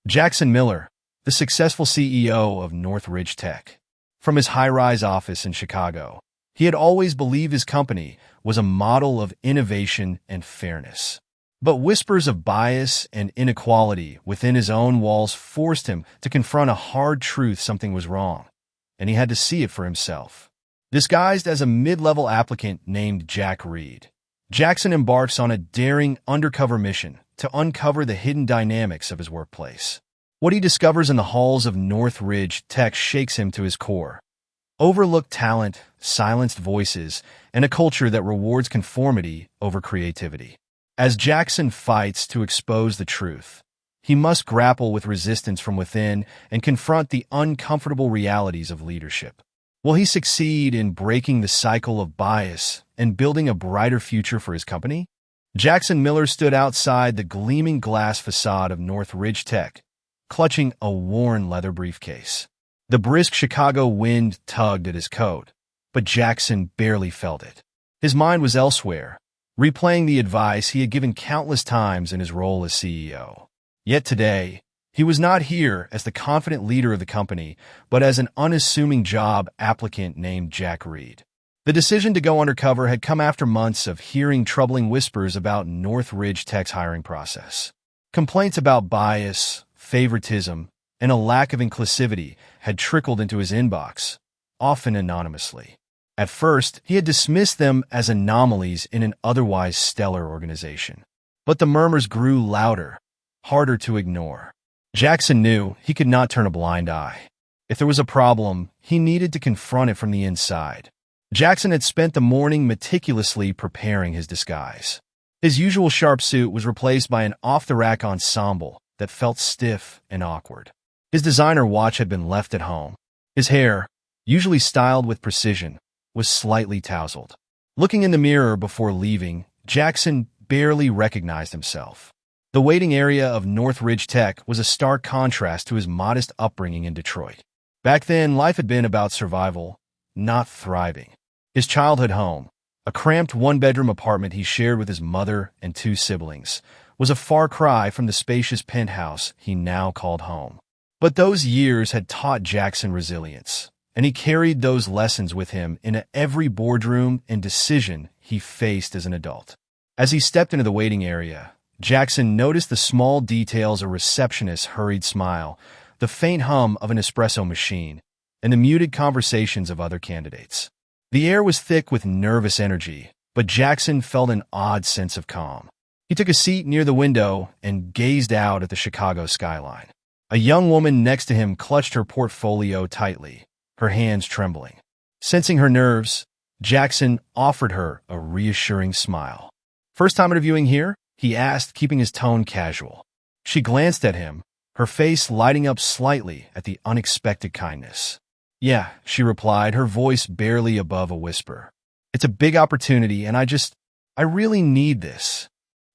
Jackson Miller, the successful CEO of Northridge Tech. From his high-rise office in Chicago, he had always believed his company was a model of innovation and fairness. But whispers of bias and inequality within his own walls forced him to confront a hard truth: something was wrong, and he had to see it for himself. Disguised as a mid-level applicant named Jack Reed, Jackson embarks on a daring undercover mission to uncover the hidden dynamics of his workplace. What he discovers in the halls of Northridge Tech shakes him to his core. Overlooked talent, silenced voices, and a culture that rewards conformity over creativity. As Jackson fights to expose the truth, he must grapple with resistance from within and confront the uncomfortable realities of leadership. Will he succeed in breaking the cycle of bias and building a brighter future for his company? Jackson Miller stood outside the gleaming glass facade of Northridge Tech, clutching a worn leather briefcase. The brisk Chicago wind tugged at his coat, but Jackson barely felt it. His mind was elsewhere, replaying the advice he had given countless times in his role as CEO. Yet today, he was not here as the confident leader of the company, but as an unassuming job applicant named Jack Reed. The decision to go undercover had come after months of hearing troubling whispers about Northridge Tech's hiring process. Complaints about bias, favoritism, and a lack of inclusivity had trickled into his inbox, often anonymously. At first, he had dismissed them as anomalies in an otherwise stellar organization. But the murmurs grew louder, harder to ignore. Jackson knew he could not turn a blind eye. If there was a problem, he needed to confront it from the inside. Jackson had spent the morning meticulously preparing his disguise. His usual sharp suit was replaced by an off-the-rack ensemble that felt stiff and awkward. His designer watch had been left at home. His hair, usually styled with precision, was slightly tousled. Looking in the mirror before leaving, Jackson barely recognized himself. The waiting area of Northridge Tech was a stark contrast to his modest upbringing in Detroit. Back then, life had been about survival, not thriving. His childhood home, a cramped one-bedroom apartment he shared with his mother and two siblings, was a far cry from the spacious penthouse he now called home. But those years had taught Jackson resilience, and he carried those lessons with him into every boardroom and decision he faced as an adult. As he stepped into the waiting area, Jackson noticed the small details: a receptionist's hurried smile, the faint hum of an espresso machine, and the muted conversations of other candidates. The air was thick with nervous energy, but Jackson felt an odd sense of calm. He took a seat near the window and gazed out at the Chicago skyline. A young woman next to him clutched her portfolio tightly, her hands trembling. Sensing her nerves, Jackson offered her a reassuring smile. "First time interviewing here?" he asked, keeping his tone casual. She glanced at him, her face lighting up slightly at the unexpected kindness. "Yeah," she replied, her voice barely above a whisper. "It's a big opportunity, and I really need this."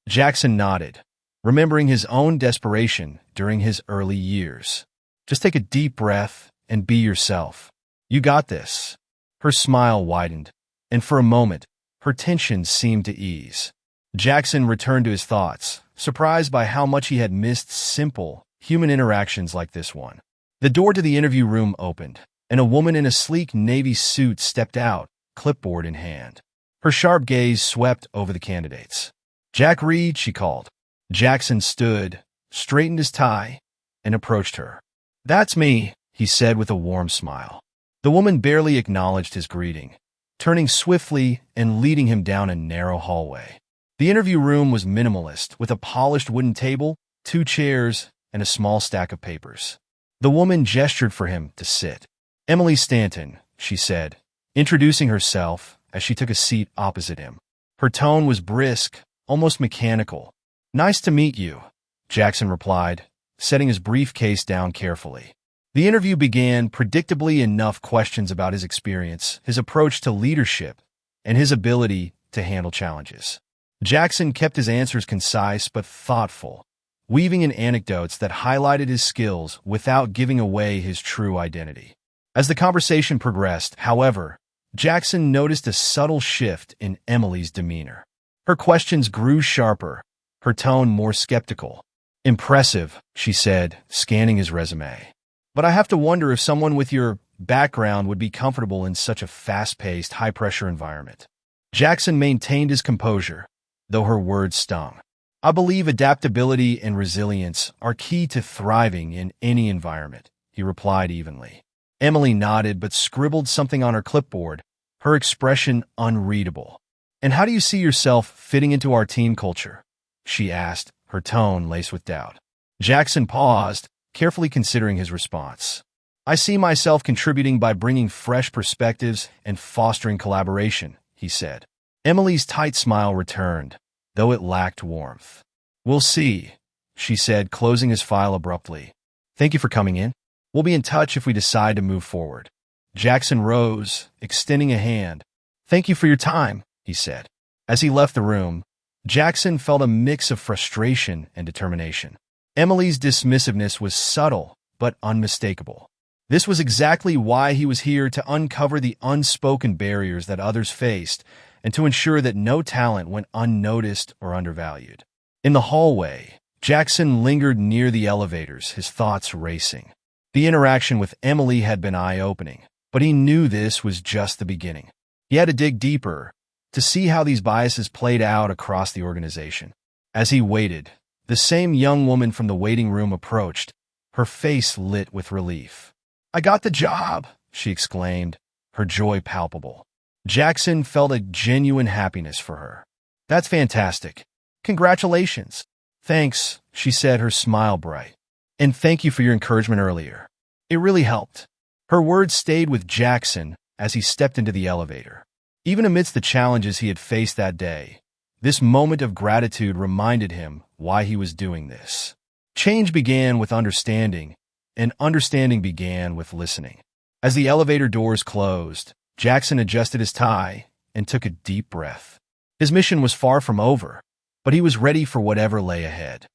Jackson nodded, remembering his own desperation during his early years. "Just take a deep breath and be yourself. You got this." Her smile widened, and for a moment, her tension seemed to ease. Jackson returned to his thoughts, surprised by how much he had missed simple, human interactions like this one. The door to the interview room opened, and a woman in a sleek navy suit stepped out, clipboard in hand. Her sharp gaze swept over the candidates. "Jack Reed," she called. Jackson stood, straightened his tie, and approached her. "That's me," he said with a warm smile. The woman barely acknowledged his greeting, turning swiftly and leading him down a narrow hallway. The interview room was minimalist, with a polished wooden table, 2 chairs, and a small stack of papers. The woman gestured for him to sit. "Emily Stanton," she said, introducing herself as she took a seat opposite him. Her tone was brisk, almost mechanical. "Nice to meet you," Jackson replied, setting his briefcase down carefully. The interview began, predictably enough questions about his experience, his approach to leadership, and his ability to handle challenges. Jackson kept his answers concise but thoughtful, weaving in anecdotes that highlighted his skills without giving away his true identity. As the conversation progressed, however, Jackson noticed a subtle shift in Emily's demeanor. Her questions grew sharper, her tone more skeptical. Impressive, she said, scanning his resume. But I have to wonder if someone with your background would be comfortable in such a fast-paced, high-pressure environment. Jackson maintained his composure, though her words stung. I believe adaptability and resilience are key to thriving in any environment, he replied evenly. Emily nodded but scribbled something on her clipboard, her expression unreadable. And how do you see yourself fitting into our team culture? She asked, her tone laced with doubt. Jackson paused, carefully considering his response. I see myself contributing by bringing fresh perspectives and fostering collaboration, he said. Emily's tight smile returned, though it lacked warmth. We'll see, she said, closing his file abruptly. Thank you for coming in. We'll be in touch if we decide to move forward. Jackson rose, extending a hand. Thank you for your time, he said. As he left the room, Jackson felt a mix of frustration and determination. Emily's dismissiveness was subtle but unmistakable. This was exactly why he was here, to uncover the unspoken barriers that others faced and to ensure that no talent went unnoticed or undervalued. In the hallway, Jackson lingered near the elevators, his thoughts racing. The interaction with Emily had been eye-opening, but he knew this was just the beginning. He had to dig deeper to see how these biases played out across the organization. As he waited, the same young woman from the waiting room approached, her face lit with relief. I got the job, she exclaimed, her joy palpable. Jackson felt a genuine happiness for her. That's fantastic. Congratulations. Thanks, she said, her smile bright. And thank you for your encouragement earlier. It really helped. Her words stayed with Jackson as he stepped into the elevator. Even amidst the challenges he had faced that day, this moment of gratitude reminded him why he was doing this. Change began with understanding, and understanding began with listening. As the elevator doors closed, Jackson adjusted his tie and took a deep breath. His mission was far from over, but he was ready for whatever lay ahead.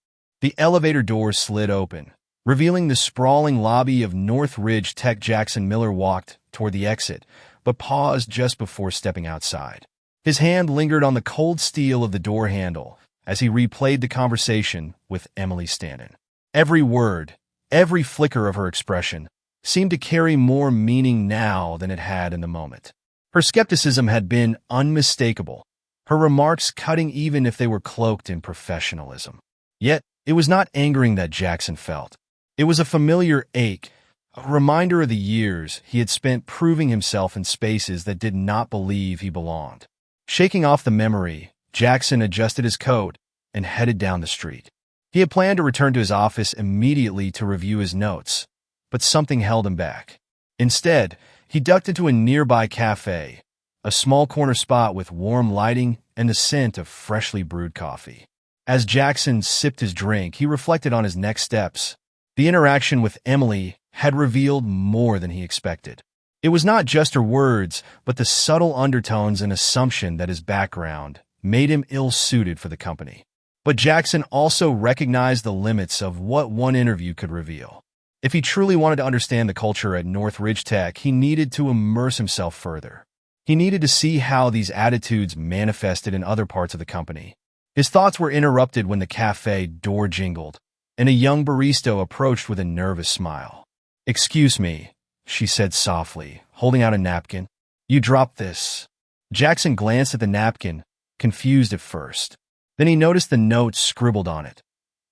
The elevator doors slid open, revealing the sprawling lobby of North Ridge Tech. Jackson Miller walked toward the exit, but paused just before stepping outside. His hand lingered on the cold steel of the door handle as he replayed the conversation with Emily Stanton. Every word, every flicker of her expression seemed to carry more meaning now than it had in the moment. Her skepticism had been unmistakable, her remarks cutting even if they were cloaked in professionalism. Yet, it was not angering that Jackson felt. It was a familiar ache, a reminder of the years he had spent proving himself in spaces that did not believe he belonged. Shaking off the memory, Jackson adjusted his coat and headed down the street. He had planned to return to his office immediately to review his notes, but something held him back. Instead, he ducked into a nearby cafe, a small corner spot with warm lighting and the scent of freshly brewed coffee. As Jackson sipped his drink, he reflected on his next steps. The interaction with Emily had revealed more than he expected. It was not just her words, but the subtle undertones and assumption that his background made him ill-suited for the company. But Jackson also recognized the limits of what one interview could reveal. If he truly wanted to understand the culture at North Ridge Tech, he needed to immerse himself further. He needed to see how these attitudes manifested in other parts of the company. His thoughts were interrupted when the cafe door jingled, and a young barista approached with a nervous smile. Excuse me, she said softly, holding out a napkin. You dropped this. Jackson glanced at the napkin, confused at first. Then he noticed the note scribbled on it.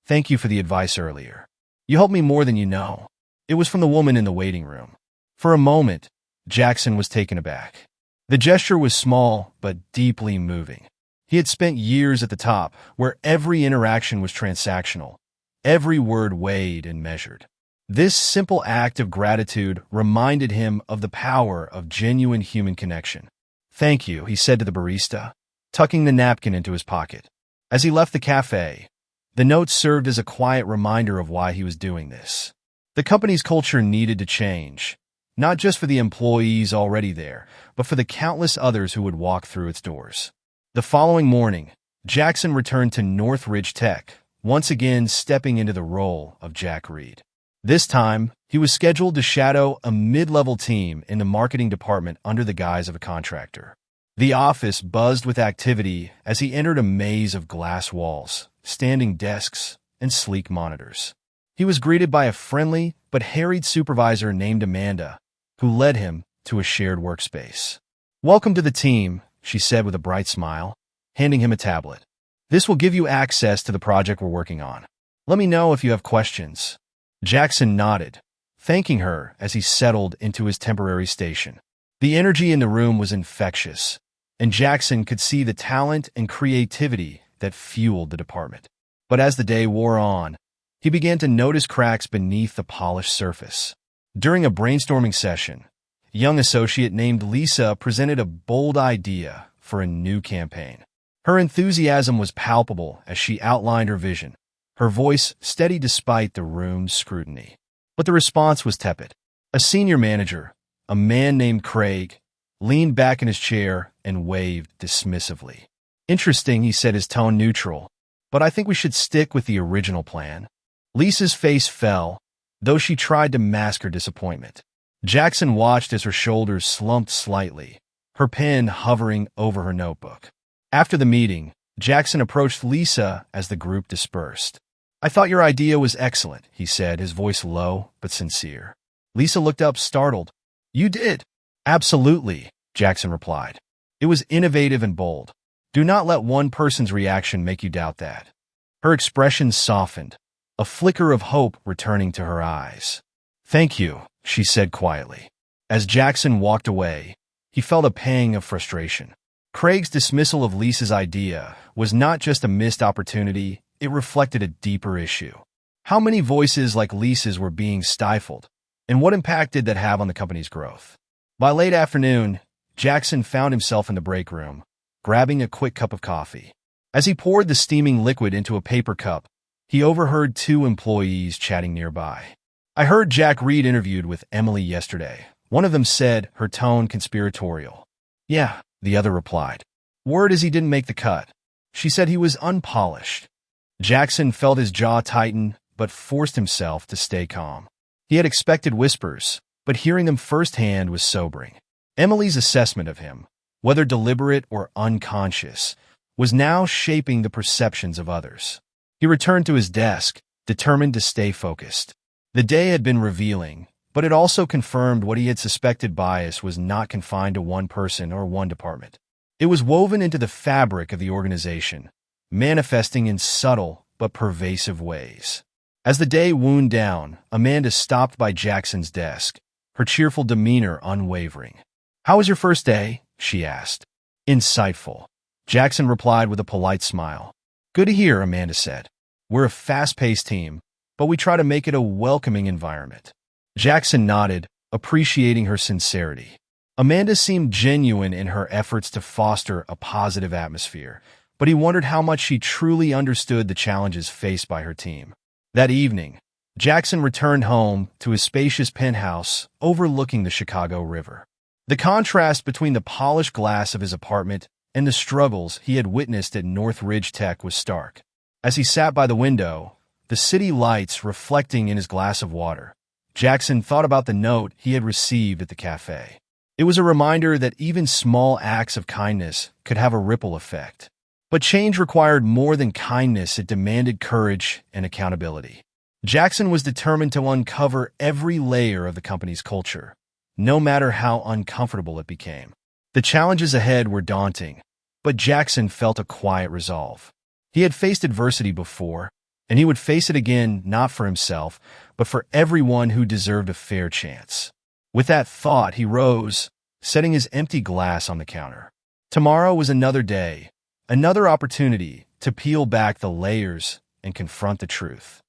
Thank you for the advice earlier. You helped me more than you know. It was from the woman in the waiting room. For a moment, Jackson was taken aback. The gesture was small, but deeply moving. He had spent years at the top, where every interaction was transactional, every word weighed and measured. This simple act of gratitude reminded him of the power of genuine human connection. Thank you, he said to the barista, tucking the napkin into his pocket. As he left the cafe, the note served as a quiet reminder of why he was doing this. The company's culture needed to change, not just for the employees already there, but for the countless others who would walk through its doors. The following morning, Jackson returned to North Ridge Tech, once again stepping into the role of Jack Reed. This time, he was scheduled to shadow a mid-level team in the marketing department under the guise of a contractor. The office buzzed with activity as he entered a maze of glass walls, standing desks, and sleek monitors. He was greeted by a friendly but harried supervisor named Amanda, who led him to a shared workspace. "Welcome to the team," she said with a bright smile, handing him a tablet. "This will give you access to the project we're working on. Let me know if you have questions." Jackson nodded, thanking her as he settled into his temporary station. The energy in the room was infectious, and Jackson could see the talent and creativity that fueled the department. But as the day wore on, he began to notice cracks beneath the polished surface. During a brainstorming session, a young associate named Lisa presented a bold idea for a new campaign. Her enthusiasm was palpable as she outlined her vision, her voice steady despite the room's scrutiny. But the response was tepid. A senior manager, a man named Craig, leaned back in his chair and waved dismissively. "Interesting," he said, his tone neutral, "but I think we should stick with the original plan." Lisa's face fell, though she tried to mask her disappointment. Jackson watched as her shoulders slumped slightly, her pen hovering over her notebook. After the meeting, Jackson approached Lisa as the group dispersed. "I thought your idea was excellent," he said, his voice low but sincere. Lisa looked up, startled. "You did?" "Absolutely," Jackson replied. "It was innovative and bold. Do not let one person's reaction make you doubt that." Her expression softened, a flicker of hope returning to her eyes. "Thank you," she said quietly. As Jackson walked away, he felt a pang of frustration. Craig's dismissal of Lisa's idea was not just a missed opportunity, it reflected a deeper issue. How many voices like Lisa's were being stifled, and what impact did that have on the company's growth? By late afternoon, Jackson found himself in the break room, grabbing a quick cup of coffee. As he poured the steaming liquid into a paper cup, he overheard two employees chatting nearby. "I heard Jack Reed interviewed with Emily yesterday," one of them said, her tone conspiratorial. "Yeah," the other replied. "Word is he didn't make the cut. She said he was unpolished." Jackson felt his jaw tighten, but forced himself to stay calm. He had expected whispers, but hearing them firsthand was sobering. Emily's assessment of him, whether deliberate or unconscious, was now shaping the perceptions of others. He returned to his desk, determined to stay focused. The day had been revealing, but it also confirmed what he had suspected: bias was not confined to one person or one department. It was woven into the fabric of the organization, manifesting in subtle but pervasive ways. As the day wound down, Amanda stopped by Jackson's desk, her cheerful demeanor unwavering. "How was your first day?" she asked. "Insightful," Jackson replied with a polite smile. "Good to hear," Amanda said. "We're a fast-paced team, but we try to make it a welcoming environment." Jackson nodded, appreciating her sincerity. Amanda seemed genuine in her efforts to foster a positive atmosphere, but he wondered how much she truly understood the challenges faced by her team. That evening, Jackson returned home to his spacious penthouse overlooking the Chicago River. The contrast between the polished glass of his apartment and the struggles he had witnessed at North Ridge Tech was stark. As he sat by the window, the city lights reflecting in his glass of water, Jackson thought about the note he had received at the cafe. It was a reminder that even small acts of kindness could have a ripple effect. But change required more than kindness, it demanded courage and accountability. Jackson was determined to uncover every layer of the company's culture, no matter how uncomfortable it became. The challenges ahead were daunting, but Jackson felt a quiet resolve. He had faced adversity before, and he would face it again, not for himself, but for everyone who deserved a fair chance. With that thought, he rose, setting his empty glass on the counter. Tomorrow was another day, another opportunity to peel back the layers and confront the truth.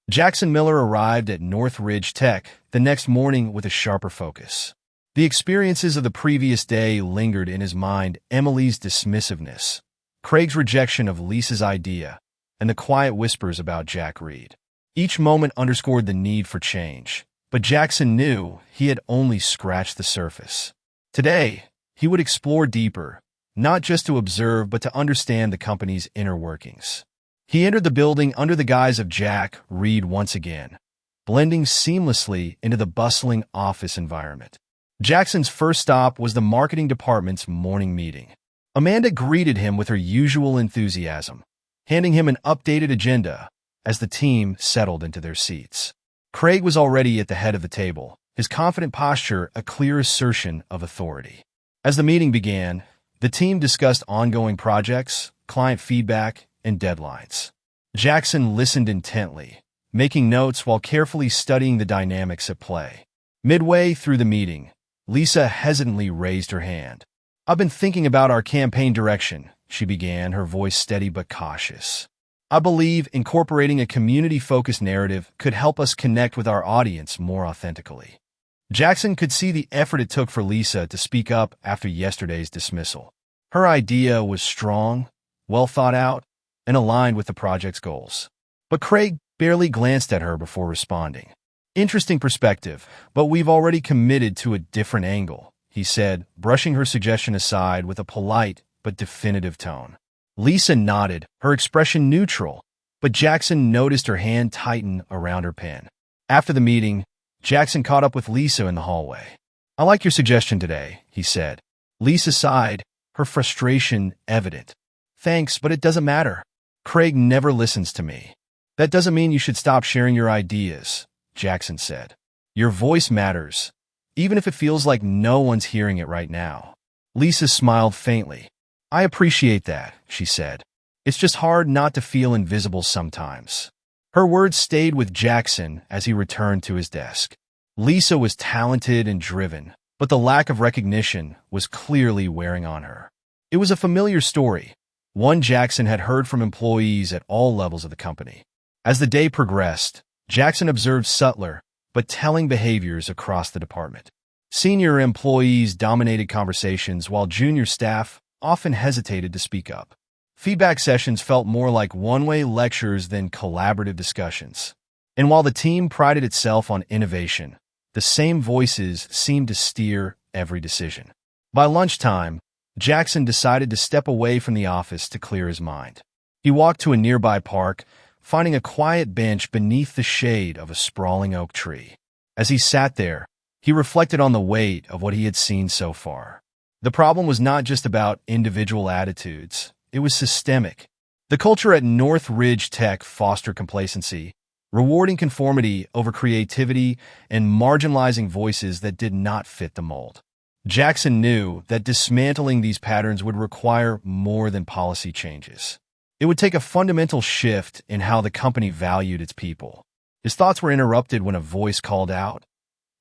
Jackson Miller arrived at North Ridge Tech the next morning with a sharper focus. The experiences of the previous day lingered in his mind: Emily's dismissiveness, Craig's rejection of Lisa's idea, and the quiet whispers about Jack Reed. Each moment underscored the need for change, but Jackson knew he had only scratched the surface. Today, he would explore deeper, not just to observe but to understand the company's inner workings. He entered the building under the guise of Jack Reed once again, blending seamlessly into the bustling office environment. Jackson's first stop was the marketing department's morning meeting. Amanda greeted him with her usual enthusiasm, handing him an updated agenda as the team settled into their seats. Craig was already at the head of the table, his confident posture a clear assertion of authority. As the meeting began, the team discussed ongoing projects, client feedback, and deadlines. Jackson listened intently, making notes while carefully studying the dynamics at play. Midway through the meeting, Lisa hesitantly raised her hand. "I've been thinking about our campaign direction," she began, her voice steady but cautious. "I believe incorporating a community-focused narrative could help us connect with our audience more authentically." Jackson could see the effort it took for Lisa to speak up after yesterday's dismissal. Her idea was strong, well thought out, and aligned with the project's goals. But Craig barely glanced at her before responding. "Interesting perspective, but we've already committed to a different angle," he said, brushing her suggestion aside with a polite but definitive tone. Lisa nodded, her expression neutral, but Jackson noticed her hand tighten around her pen. After the meeting, Jackson caught up with Lisa in the hallway. "I like your suggestion today," he said. Lisa sighed, her frustration evident. "Thanks, but it doesn't matter. Craig never listens to me." "That doesn't mean you should stop sharing your ideas," Jackson said. "Your voice matters, even if it feels like no one's hearing it right now." Lisa smiled faintly. "I appreciate that," she said. "It's just hard not to feel invisible sometimes." Her words stayed with Jackson as he returned to his desk. Lisa was talented and driven, but the lack of recognition was clearly wearing on her. It was a familiar story, one Jackson had heard from employees at all levels of the company. As the day progressed, Jackson observed subtler but telling behaviors across the department. Senior employees dominated conversations while junior staff often hesitated to speak up. Feedback sessions felt more like one-way lectures than collaborative discussions. And while the team prided itself on innovation, the same voices seemed to steer every decision. By lunchtime, Jackson decided to step away from the office to clear his mind. He walked to a nearby park, finding a quiet bench beneath the shade of a sprawling oak tree. As he sat there, he reflected on the weight of what he had seen so far. The problem was not just about individual attitudes. It was systemic. The culture at North Ridge Tech fostered complacency, rewarding conformity over creativity and marginalizing voices that did not fit the mold. Jackson knew that dismantling these patterns would require more than policy changes. It would take a fundamental shift in how the company valued its people. His thoughts were interrupted when a voice called out,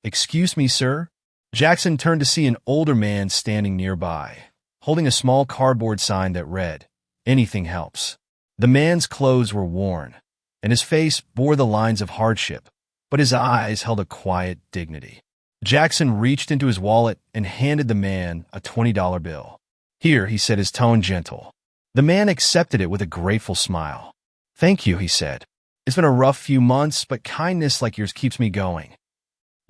"Excuse me, sir?" Jackson turned to see an older man standing nearby, holding a small cardboard sign that read, "Anything helps." The man's clothes were worn, and his face bore the lines of hardship, but his eyes held a quiet dignity. Jackson reached into his wallet and handed the man a $20 bill. "Here," he said, his tone gentle. The man accepted it with a grateful smile. "Thank you," he said. "It's been a rough few months, but kindness like yours keeps me going."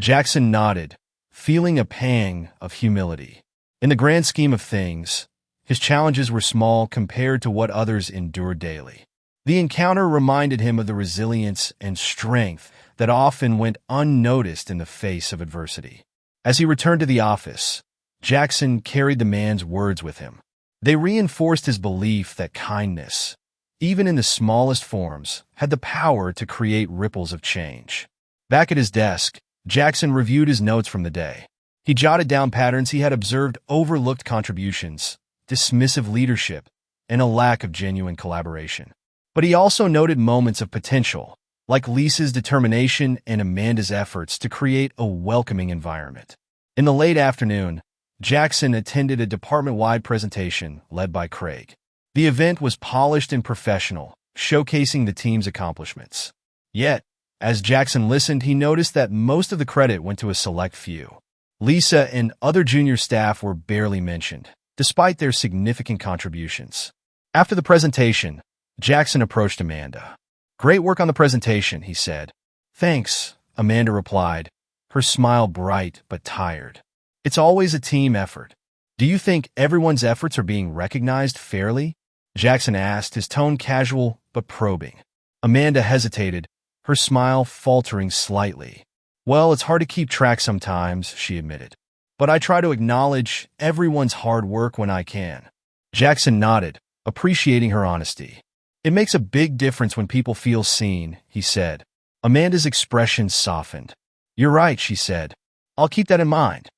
Jackson nodded, feeling a pang of humility. In the grand scheme of things, his challenges were small compared to what others endured daily. The encounter reminded him of the resilience and strength that often went unnoticed in the face of adversity. As he returned to the office, Jackson carried the man's words with him. They reinforced his belief that kindness, even in the smallest forms, had the power to create ripples of change. Back at his desk, Jackson reviewed his notes from the day. He jotted down patterns he had observed: overlooked contributions, dismissive leadership, and a lack of genuine collaboration. But he also noted moments of potential, like Lisa's determination and Amanda's efforts to create a welcoming environment. In the late afternoon, Jackson attended a department-wide presentation led by Craig. The event was polished and professional, showcasing the team's accomplishments. Yet, as Jackson listened, he noticed that most of the credit went to a select few. Lisa and other junior staff were barely mentioned, despite their significant contributions. After the presentation, Jackson approached Amanda. "Great work on the presentation," he said. "Thanks," Amanda replied, her smile bright but tired. "It's always a team effort." "Do you think everyone's efforts are being recognized fairly?" Jackson asked, his tone casual but probing. Amanda hesitated, her smile faltering slightly. "Well, it's hard to keep track sometimes," she admitted. "But I try to acknowledge everyone's hard work when I can." Jackson nodded, appreciating her honesty. It makes a big difference when people feel seen, he said. Amanda's expression softened. You're right, she said. I'll keep that in mind.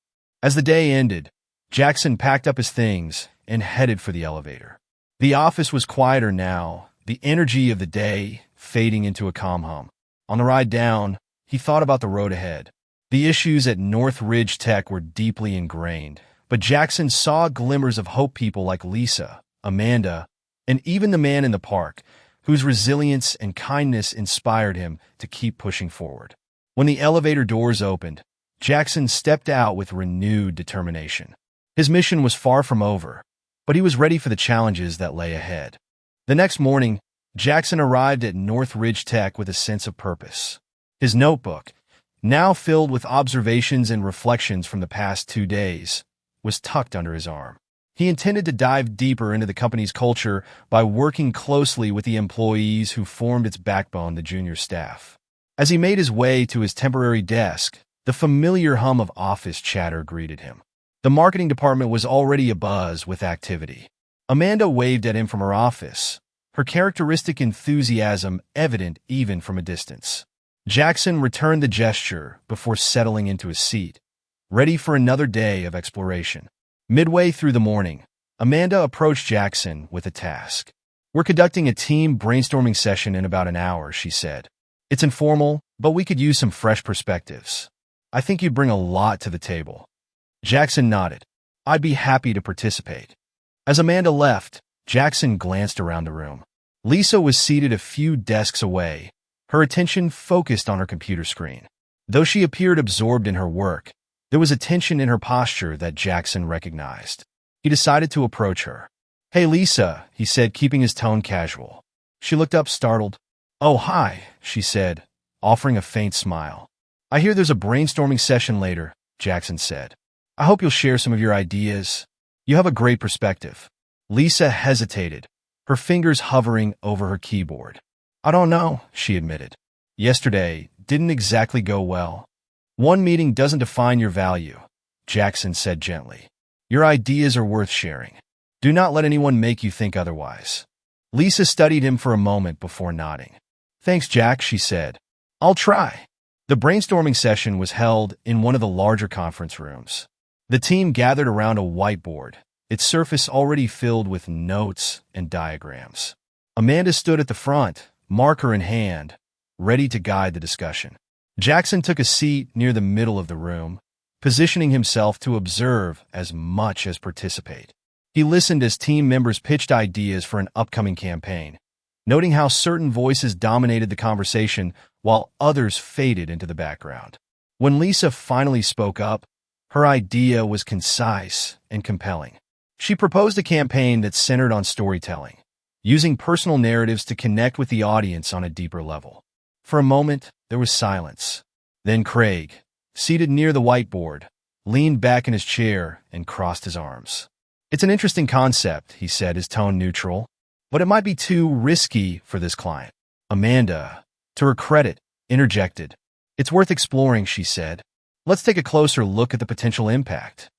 As the day ended, Jackson packed up his things and headed for the elevator. The office was quieter now, the energy of the day fading into a calm hum. On the ride down, he thought about the road ahead. The issues at North Ridge Tech were deeply ingrained, but Jackson saw glimmers of hope, people like Lisa, Amanda, and even the man in the park, whose resilience and kindness inspired him to keep pushing forward. When the elevator doors opened, Jackson stepped out with renewed determination. His mission was far from over, but he was ready for the challenges that lay ahead. The next morning, Jackson arrived at North Ridge Tech with a sense of purpose. His notebook, now filled with observations and reflections from the past 2 days, was tucked under his arm. He intended to dive deeper into the company's culture by working closely with the employees who formed its backbone, the junior staff. As he made his way to his temporary desk, the familiar hum of office chatter greeted him. The marketing department was already abuzz with activity. Amanda waved at him from her office, her characteristic enthusiasm evident even from a distance. Jackson returned the gesture before settling into his seat, ready for another day of exploration. Midway through the morning, Amanda approached Jackson with a task. We're conducting a team brainstorming session in about an hour, she said. It's informal, but we could use some fresh perspectives. I think you'd bring a lot to the table. Jackson nodded. I'd be happy to participate. As Amanda left, Jackson glanced around the room. Lisa was seated a few desks away, her attention focused on her computer screen. Though she appeared absorbed in her work, there was a tension in her posture that Jackson recognized. He decided to approach her. Hey, Lisa, he said, keeping his tone casual. She looked up, startled. Oh, hi, she said, offering a faint smile. I hear there's a brainstorming session later, Jackson said. I hope you'll share some of your ideas. You have a great perspective. Lisa hesitated, her fingers hovering over her keyboard. I don't know, she admitted. Yesterday didn't exactly go well. One meeting doesn't define your value, Jackson said gently. Your ideas are worth sharing. Do not let anyone make you think otherwise. Lisa studied him for a moment before nodding. Thanks, Jack, she said. I'll try. The brainstorming session was held in one of the larger conference rooms. The team gathered around a whiteboard, its surface already filled with notes and diagrams. Amanda stood at the front, marker in hand, ready to guide the discussion. Jackson took a seat near the middle of the room, positioning himself to observe as much as participate. He listened as team members pitched ideas for an upcoming campaign, noting how certain voices dominated the conversation while others faded into the background. When Lisa finally spoke up, her idea was concise and compelling. She proposed a campaign that centered on storytelling, using personal narratives to connect with the audience on a deeper level. For a moment, there was silence. Then Craig, seated near the whiteboard, leaned back in his chair and crossed his arms. It's an interesting concept, he said, his tone neutral, but it might be too risky for this client. Amanda, to her credit, interjected. It's worth exploring, she said. Let's take a closer look at the potential impact.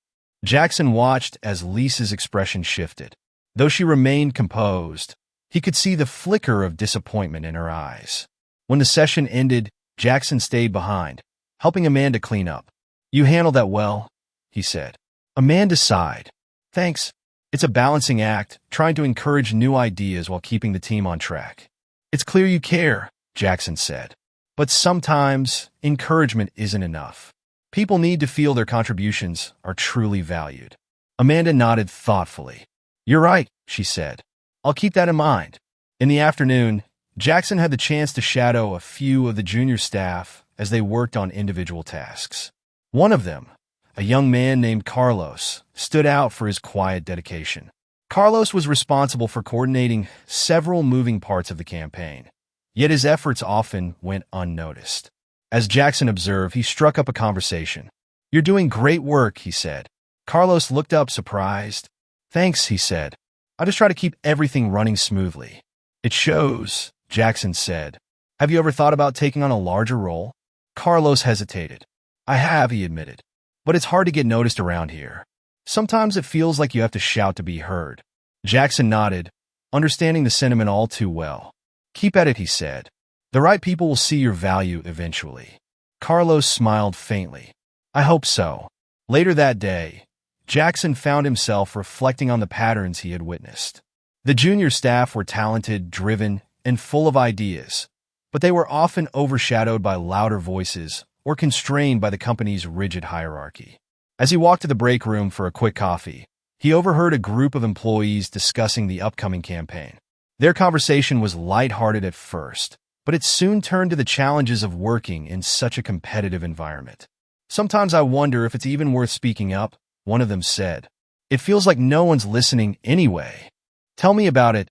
Jackson watched as Lisa's expression shifted. Though she remained composed, he could see the flicker of disappointment in her eyes. When the session ended, Jackson stayed behind, helping Amanda clean up. You handled that well, he said. Amanda sighed. Thanks. It's a balancing act, trying to encourage new ideas while keeping the team on track. It's clear you care, Jackson said. But sometimes, encouragement isn't enough. People need to feel their contributions are truly valued. Amanda nodded thoughtfully. You're right, she said. I'll keep that in mind. In the afternoon, Jackson had the chance to shadow a few of the junior staff as they worked on individual tasks. One of them, a young man named Carlos, stood out for his quiet dedication. Carlos was responsible for coordinating several moving parts of the campaign, yet his efforts often went unnoticed. As Jackson observed, he struck up a conversation. You're doing great work, he said. Carlos looked up surprised. Thanks, he said. I just try to keep everything running smoothly. It shows, Jackson said. Have you ever thought about taking on a larger role? Carlos hesitated. I have, he admitted. But it's hard to get noticed around here. Sometimes it feels like you have to shout to be heard. Jackson nodded. understanding the sentiment all too well. "Keep at it," he said. "The right people will see your value eventually." Carlos smiled faintly. "I hope so." Later that day, Jackson found himself reflecting on the patterns he had witnessed. The junior staff were talented, driven, and full of ideas, but they were often overshadowed by louder voices or constrained by the company's rigid hierarchy. As he walked to the break room for a quick coffee, he overheard a group of employees discussing the upcoming campaign. Their conversation was lighthearted at first, but it soon turned to the challenges of working in such a competitive environment. "Sometimes I wonder if it's even worth speaking up," one of them said. "It feels like no one's listening anyway." "Tell me about it,"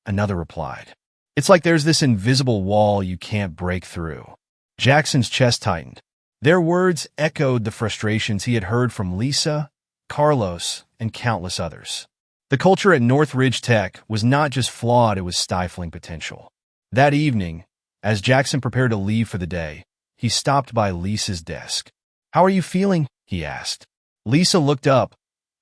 another replied. "It's like there's this invisible wall you can't break through." Jackson's chest tightened. Their words echoed the frustrations he had heard from Lisa, Carlos, and countless others. The culture at Northridge Tech was not just flawed, it was stifling potential. That evening, as Jackson prepared to leave for the day, he stopped by Lisa's desk. "How are you feeling?" he asked. Lisa looked up,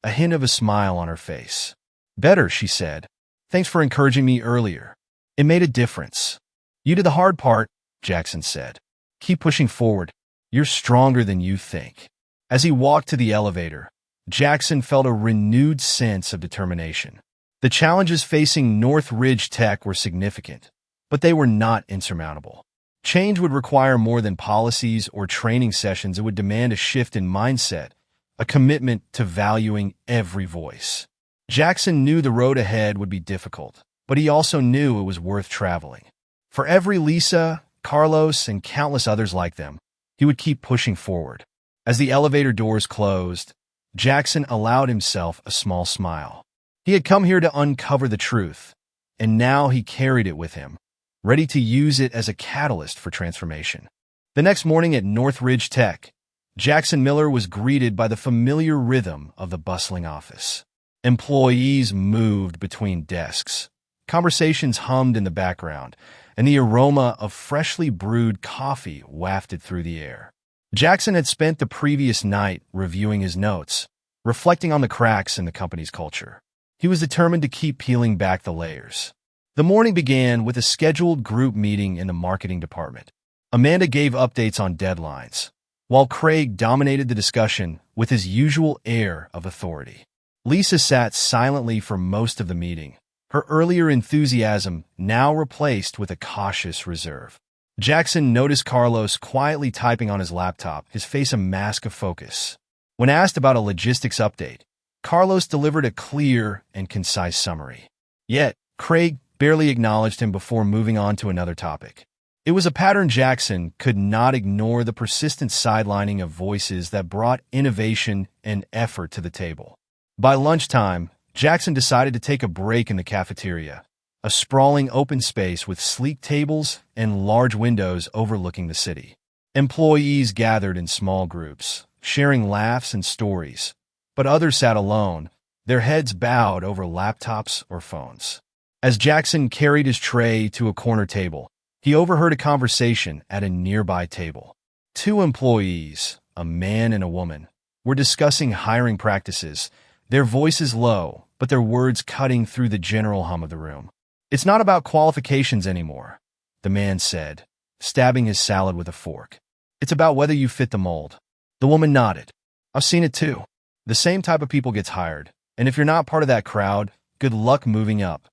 a hint of a smile on her face. "Better," she said. "Thanks for encouraging me earlier. It made a difference." "You did the hard part," Jackson said. "Keep pushing forward. You're stronger than you think." As he walked to the elevator, Jackson felt a renewed sense of determination. The challenges facing Northridge Tech were significant, but they were not insurmountable. Change would require more than policies or training sessions. It would demand a shift in mindset, a commitment to valuing every voice. Jackson knew the road ahead would be difficult, but he also knew it was worth traveling. For every Lisa, Carlos, and countless others like them, he would keep pushing forward. As the elevator doors closed, Jackson allowed himself a small smile. He had come here to uncover the truth, and now he carried it with him, ready to use it as a catalyst for transformation. The next morning at Northridge Tech, Jackson Miller was greeted by the familiar rhythm of the bustling office. Employees moved between desks. Conversations hummed in the background, and the aroma of freshly brewed coffee wafted through the air. Jackson had spent the previous night reviewing his notes, reflecting on the cracks in the company's culture. He was determined to keep peeling back the layers. The morning began with a scheduled group meeting in the marketing department. Amanda gave updates on deadlines, while Craig dominated the discussion with his usual air of authority. Lisa sat silently for most of the meeting, her earlier enthusiasm now replaced with a cautious reserve. Jackson noticed Carlos quietly typing on his laptop, his face a mask of focus. When asked about a logistics update, Carlos delivered a clear and concise summary. Yet, Craig barely acknowledged him before moving on to another topic. It was a pattern Jackson could not ignore: the persistent sidelining of voices that brought innovation and effort to the table. By lunchtime, Jackson decided to take a break in the cafeteria, a sprawling open space with sleek tables and large windows overlooking the city. Employees gathered in small groups, sharing laughs and stories, but others sat alone, their heads bowed over laptops or phones. As Jackson carried his tray to a corner table, he overheard a conversation at a nearby table. Two employees, a man and a woman, were discussing hiring practices, their voices low, but their words cutting through the general hum of the room. "It's not about qualifications anymore," the man said, stabbing his salad with a fork. "It's about whether you fit the mold." The woman nodded. "I've seen it too. The same type of people gets hired, and if you're not part of that crowd, good luck moving up."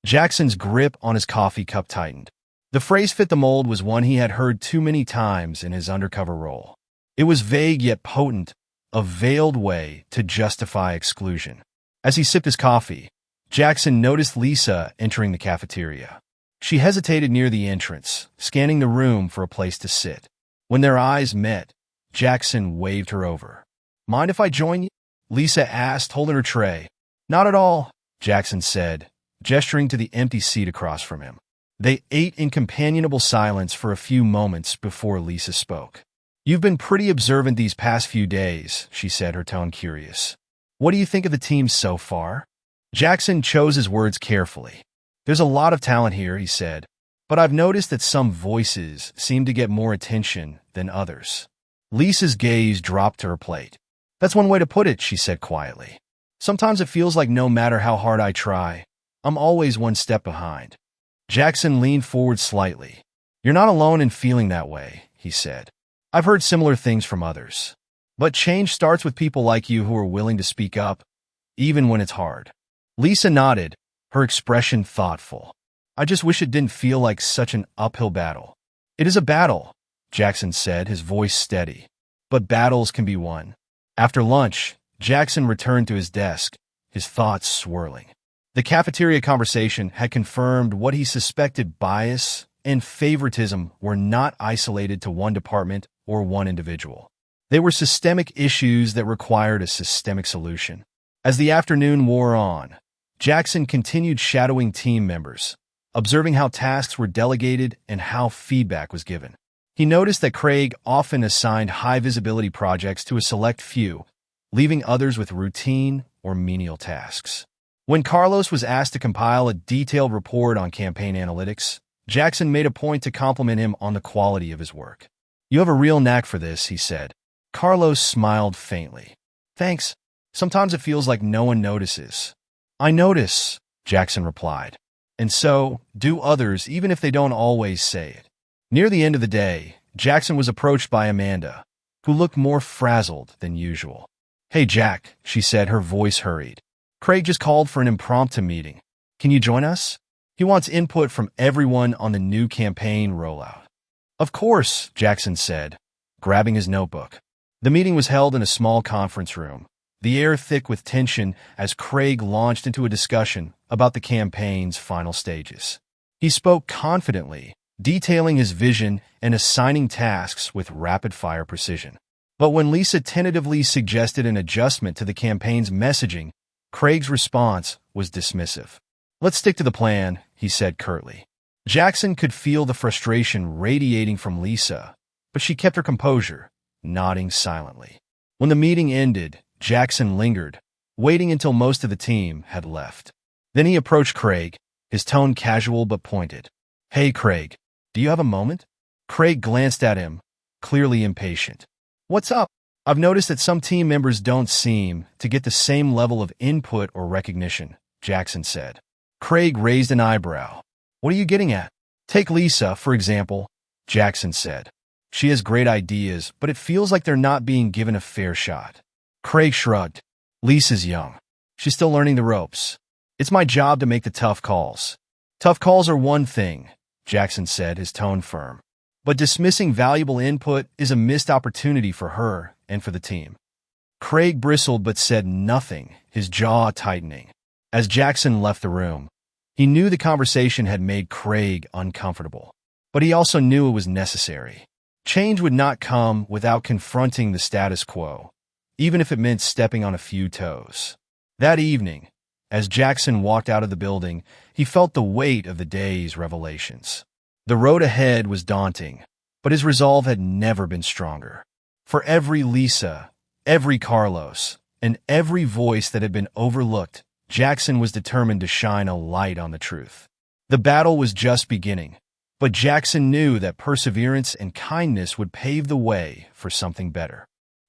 Jackson's grip on his coffee cup tightened. The phrase "fit the mold" was one he had heard too many times in his undercover role. It was vague yet potent, a veiled way to justify exclusion. As he sipped his coffee, Jackson noticed Lisa entering the cafeteria. She hesitated near the entrance, scanning the room for a place to sit. When their eyes met, Jackson waved her over. "Mind if I join you?" Lisa asked, holding her tray. "Not at all," Jackson said, gesturing to the empty seat across from him. They ate in companionable silence for a few moments before Lisa spoke. "You've been pretty observant these past few days," she said, her tone curious. "What do you think of the team so far?" Jackson chose his words carefully. "There's a lot of talent here," he said, "but I've noticed that some voices seem to get more attention than others." Lisa's gaze dropped to her plate. "That's one way to put it," she said quietly. "Sometimes it feels like no matter how hard I try, I'm always one step behind. Jackson leaned forward slightly. You're not alone in feeling that way, he said. I've heard similar things from others. But change starts with people like you who are willing to speak up, even when it's hard. Lisa nodded, her expression thoughtful. I just wish it didn't feel like such an uphill battle. It is a battle, Jackson said, his voice steady. But battles can be won. After lunch, Jackson returned to his desk, his thoughts swirling. The cafeteria conversation had confirmed what he suspected: bias and favoritism were not isolated to one department or one individual. They were systemic issues that required a systemic solution. As the afternoon wore on, Jackson continued shadowing team members, observing how tasks were delegated and how feedback was given. He noticed that Craig often assigned high-visibility projects to a select few, leaving others with routine or menial tasks. When Carlos was asked to compile a detailed report on campaign analytics, Jackson made a point to compliment him on the quality of his work. You have a real knack for this, he said. Carlos smiled faintly. Thanks. Sometimes it feels like no one notices. I notice, Jackson replied. And so, do others, even if they don't always say it. Near the end of the day, Jackson was approached by Amanda, who looked more frazzled than usual. Hey, Jack, she said, her voice hurried. Craig just called for an impromptu meeting. Can you join us? He wants input from everyone on the new campaign rollout. Of course, Jackson said, grabbing his notebook. The meeting was held in a small conference room, the air thick with tension as Craig launched into a discussion about the campaign's final stages. He spoke confidently, detailing his vision and assigning tasks with rapid-fire precision. But when Lisa tentatively suggested an adjustment to the campaign's messaging, Craig's response was dismissive. Let's stick to the plan, he said curtly. Jackson could feel the frustration radiating from Lisa, but she kept her composure, nodding silently. When the meeting ended, Jackson lingered, waiting until most of the team had left. Then he approached Craig, his tone casual but pointed. Hey, Craig, do you have a moment? Craig glanced at him, clearly impatient. What's up? I've noticed that some team members don't seem to get the same level of input or recognition, Jackson said. Craig raised an eyebrow. What are you getting at? Take Lisa, for example, Jackson said. She has great ideas, but it feels like they're not being given a fair shot. Craig shrugged. Lisa's young. She's still learning the ropes. It's my job to make the tough calls. Tough calls are one thing, Jackson said, his tone firm. But dismissing valuable input is a missed opportunity for her and for the team. Craig bristled but said nothing, his jaw tightening. As Jackson left the room, he knew the conversation had made Craig uncomfortable. But he also knew it was necessary. Change would not come without confronting the status quo, even if it meant stepping on a few toes. That evening, as Jackson walked out of the building, he felt the weight of the day's revelations. The road ahead was daunting, but his resolve had never been stronger. For every Lisa, every Carlos, and every voice that had been overlooked, Jackson was determined to shine a light on the truth. The battle was just beginning, but Jackson knew that perseverance and kindness would pave the way for something better.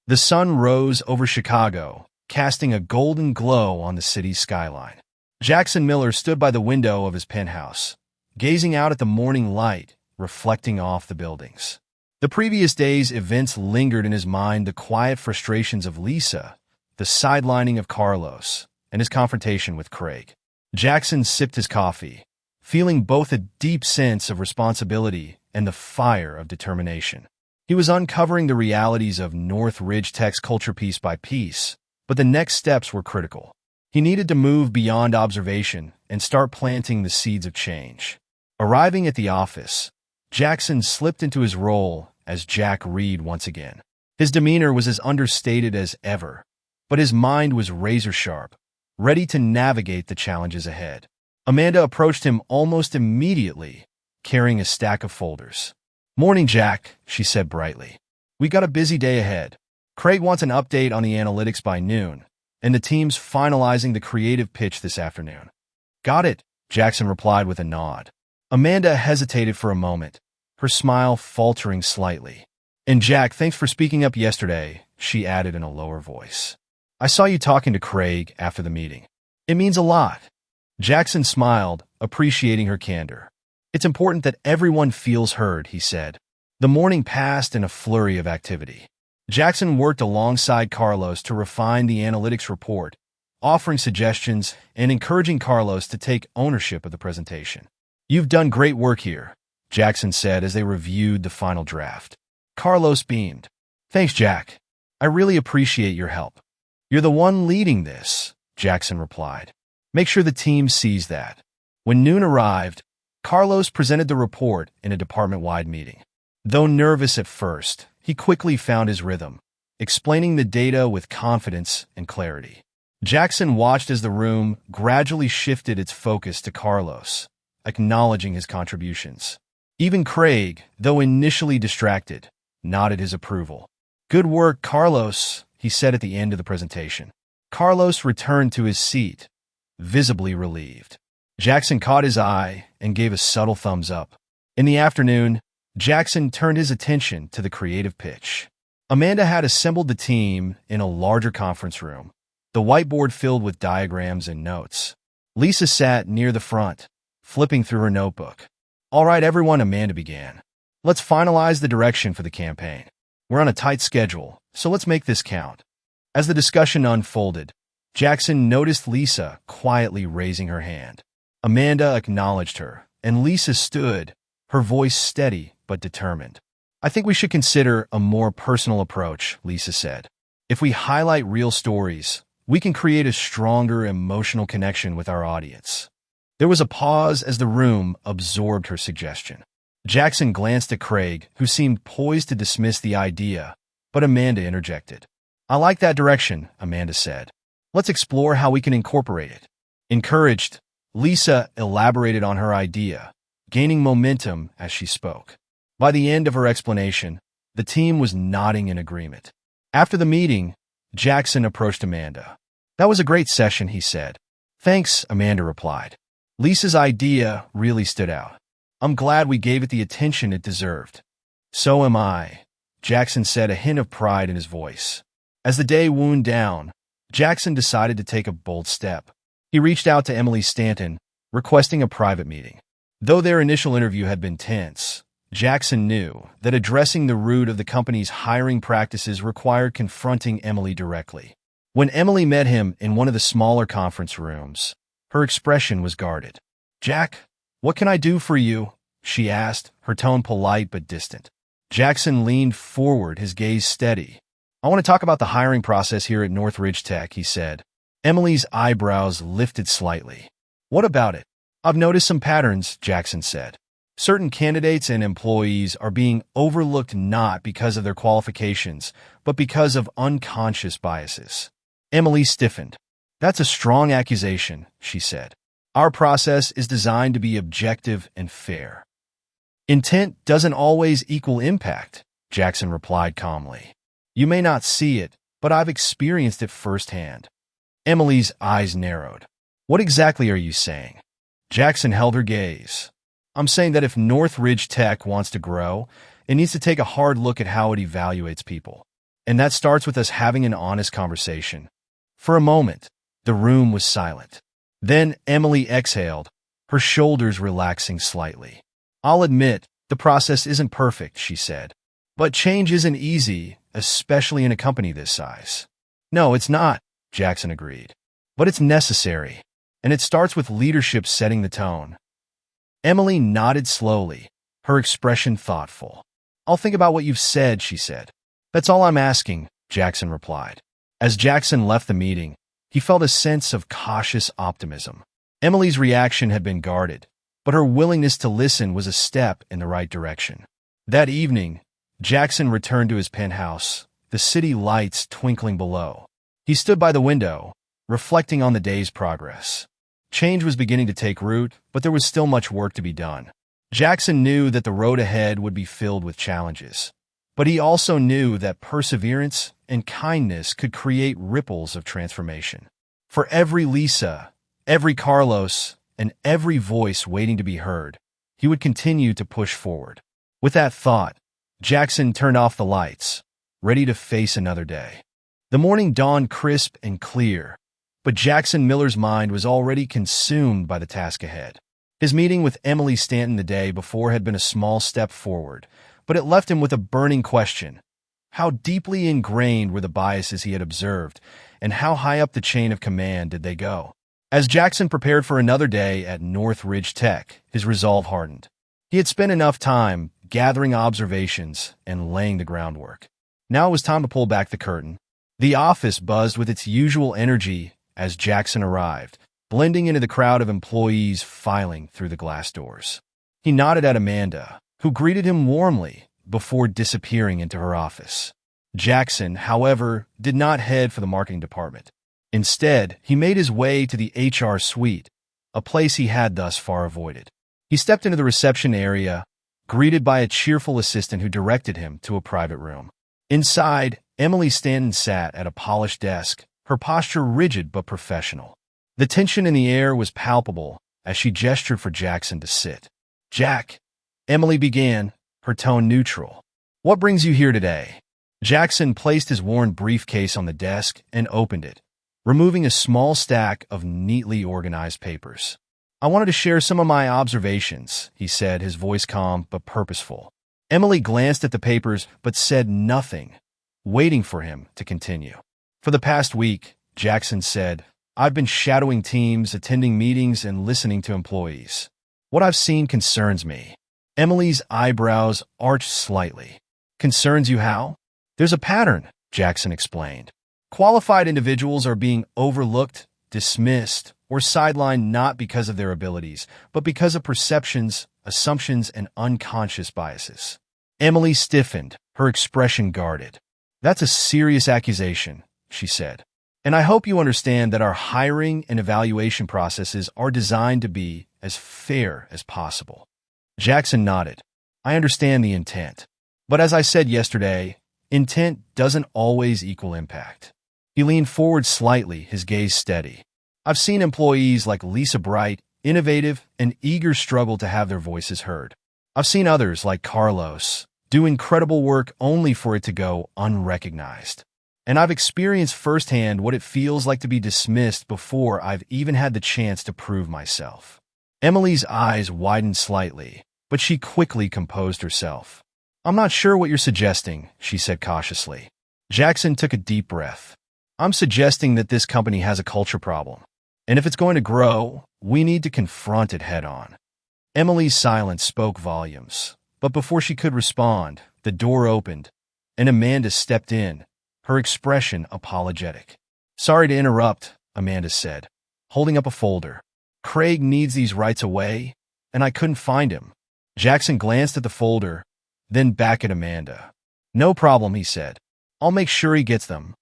The sun rose over Chicago, casting a golden glow on the city's skyline. Jackson Miller stood by the window of his penthouse, gazing out at the morning light reflecting off the buildings. The previous day's events lingered in his mind: the quiet frustrations of Lisa, the sidelining of Carlos, and his confrontation with Craig. Jackson sipped his coffee, feeling both a deep sense of responsibility and the fire of determination. He was uncovering the realities of North Ridge Tech's culture piece by piece, but the next steps were critical. He needed to move beyond observation and start planting the seeds of change. Arriving at the office, Jackson slipped into his role as Jack Reed once again. His demeanor was as understated as ever, but his mind was razor-sharp, ready to navigate the challenges ahead. Amanda approached him almost immediately, carrying a stack of folders. Morning, Jack, she said brightly. We got a busy day ahead. Craig wants an update on the analytics by noon, and the team's finalizing the creative pitch this afternoon. Got it, Jackson replied with a nod. Amanda hesitated for a moment, her smile faltering slightly. And Jack, thanks for speaking up yesterday, she added in a lower voice. I saw you talking to Craig after the meeting. It means a lot. Jackson smiled, appreciating her candor. It's important that everyone feels heard, he said. The morning passed in a flurry of activity. Jackson worked alongside Carlos to refine the analytics report, offering suggestions and encouraging Carlos to take ownership of the presentation. You've done great work here, Jackson said as they reviewed the final draft. Carlos beamed. Thanks, Jack. I really appreciate your help. You're the one leading this, Jackson replied. Make sure the team sees that. When noon arrived, Carlos presented the report in a department-wide meeting. Though nervous at first, he quickly found his rhythm, explaining the data with confidence and clarity. Jackson watched as the room gradually shifted its focus to Carlos, acknowledging his contributions. Even Craig, though initially distracted, nodded his approval. Good work, Carlos, he said at the end of the presentation. Carlos returned to his seat, visibly relieved. Jackson caught his eye and gave a subtle thumbs up. In the afternoon, Jackson turned his attention to the creative pitch. Amanda had assembled the team in a larger conference room, the whiteboard filled with diagrams and notes. Lisa sat near the front, flipping through her notebook. All right, everyone, Amanda began. Let's finalize the direction for the campaign. We're on a tight schedule, so let's make this count. As the discussion unfolded, Jackson noticed Lisa quietly raising her hand. Amanda acknowledged her, and Lisa stood, her voice steady but determined. I think we should consider a more personal approach, Lisa said. If we highlight real stories, we can create a stronger emotional connection with our audience. There was a pause as the room absorbed her suggestion. Jackson glanced at Craig, who seemed poised to dismiss the idea, but Amanda interjected. I like that direction, Amanda said. Let's explore how we can incorporate it. Encouraged, Lisa elaborated on her idea, gaining momentum as she spoke. By the end of her explanation, the team was nodding in agreement. After the meeting, Jackson approached Amanda. That was a great session, he said. Thanks, Amanda replied. Lisa's idea really stood out. I'm glad we gave it the attention it deserved. So am I, Jackson said, a hint of pride in his voice. As the day wound down, Jackson decided to take a bold step. He reached out to Emily Stanton, requesting a private meeting. Though their initial interview had been tense, Jackson knew that addressing the root of the company's hiring practices required confronting Emily directly. When Emily met him in one of the smaller conference rooms, her expression was guarded. Jack, what can I do for you? She asked, her tone polite but distant. Jackson leaned forward, his gaze steady. I want to talk about the hiring process here at Northridge Tech, he said. Emily's eyebrows lifted slightly. What about it? I've noticed some patterns, Jackson said. Certain candidates and employees are being overlooked not because of their qualifications, but because of unconscious biases. Emily stiffened. That's a strong accusation, she said. Our process is designed to be objective and fair. Intent doesn't always equal impact, Jackson replied calmly. You may not see it, but I've experienced it firsthand. Emily's eyes narrowed. What exactly are you saying? Jackson held her gaze. I'm saying that if Northridge Tech wants to grow, it needs to take a hard look at how it evaluates people. And that starts with us having an honest conversation. For a moment, the room was silent. Then Emily exhaled, her shoulders relaxing slightly. I'll admit, the process isn't perfect, she said. But change isn't easy, especially in a company this size. No, it's not, Jackson agreed. But it's necessary. And it starts with leadership setting the tone. Emily nodded slowly, her expression thoughtful. I'll think about what you've said, she said. That's all I'm asking, Jackson replied. As Jackson left the meeting, he felt a sense of cautious optimism. Emily's reaction had been guarded, but her willingness to listen was a step in the right direction. That evening, Jackson returned to his penthouse, the city lights twinkling below. He stood by the window, reflecting on the day's progress. Change was beginning to take root, but there was still much work to be done. Jackson knew that the road ahead would be filled with challenges, but he also knew that perseverance and kindness could create ripples of transformation. For every Lisa, every Carlos, and every voice waiting to be heard, he would continue to push forward. With that thought, Jackson turned off the lights, ready to face another day. The morning dawned crisp and clear, But Jackson Miller's mind was already consumed by the task ahead. His meeting with Emily Stanton the day before had been a small step forward, but it left him with a burning question. How deeply ingrained were the biases he had observed, and how high up the chain of command did they go? As Jackson prepared for another day at North Ridge Tech, his resolve hardened. He had spent enough time gathering observations and laying the groundwork. Now it was time to pull back the curtain. The office buzzed with its usual energy as Jackson arrived, blending into the crowd of employees filing through the glass doors. He nodded at Amanda, who greeted him warmly before disappearing into her office. Jackson, however, did not head for the marketing department. Instead, he made his way to the HR suite, a place he had thus far avoided. He stepped into the reception area, greeted by a cheerful assistant who directed him to a private room. Inside, Emily Stanton sat at a polished desk, her posture rigid but professional. The tension in the air was palpable as she gestured for Jackson to sit. "Jack," Emily began, her tone neutral. "What brings you here today?" Jackson placed his worn briefcase on the desk and opened it, removing a small stack of neatly organized papers. "I wanted to share some of my observations," he said, his voice calm but purposeful. Emily glanced at the papers but said nothing, waiting for him to continue. "For the past week," Jackson said, "I've been shadowing teams, attending meetings, and listening to employees. What I've seen concerns me." Emily's eyebrows arched slightly. "Concerns you how?" "There's a pattern," Jackson explained. "Qualified individuals are being overlooked, dismissed, or sidelined not because of their abilities, but because of perceptions, assumptions, and unconscious biases." Emily stiffened, her expression guarded. "That's a serious accusation," she said. "And I hope you understand that our hiring and evaluation processes are designed to be as fair as possible." Jackson nodded. "I understand the intent. But as I said yesterday, intent doesn't always equal impact." He leaned forward slightly, his gaze steady. "I've seen employees like Lisa Bright, innovative and eager, struggle to have their voices heard. I've seen others like Carlos do incredible work only for it to go unrecognized. And I've experienced firsthand what it feels like to be dismissed before I've even had the chance to prove myself." Emily's eyes widened slightly, but she quickly composed herself. "I'm not sure what you're suggesting," she said cautiously. Jackson took a deep breath. "I'm suggesting that this company has a culture problem, and if it's going to grow, we need to confront it head-on." Emily's silence spoke volumes, but before she could respond, the door opened, and Amanda stepped in, her expression apologetic. "Sorry to interrupt," Amanda said, holding up a folder. "Craig needs these rights away, and I couldn't find him." Jackson glanced at the folder, then back at Amanda. "No problem," he said. "I'll make sure he gets them."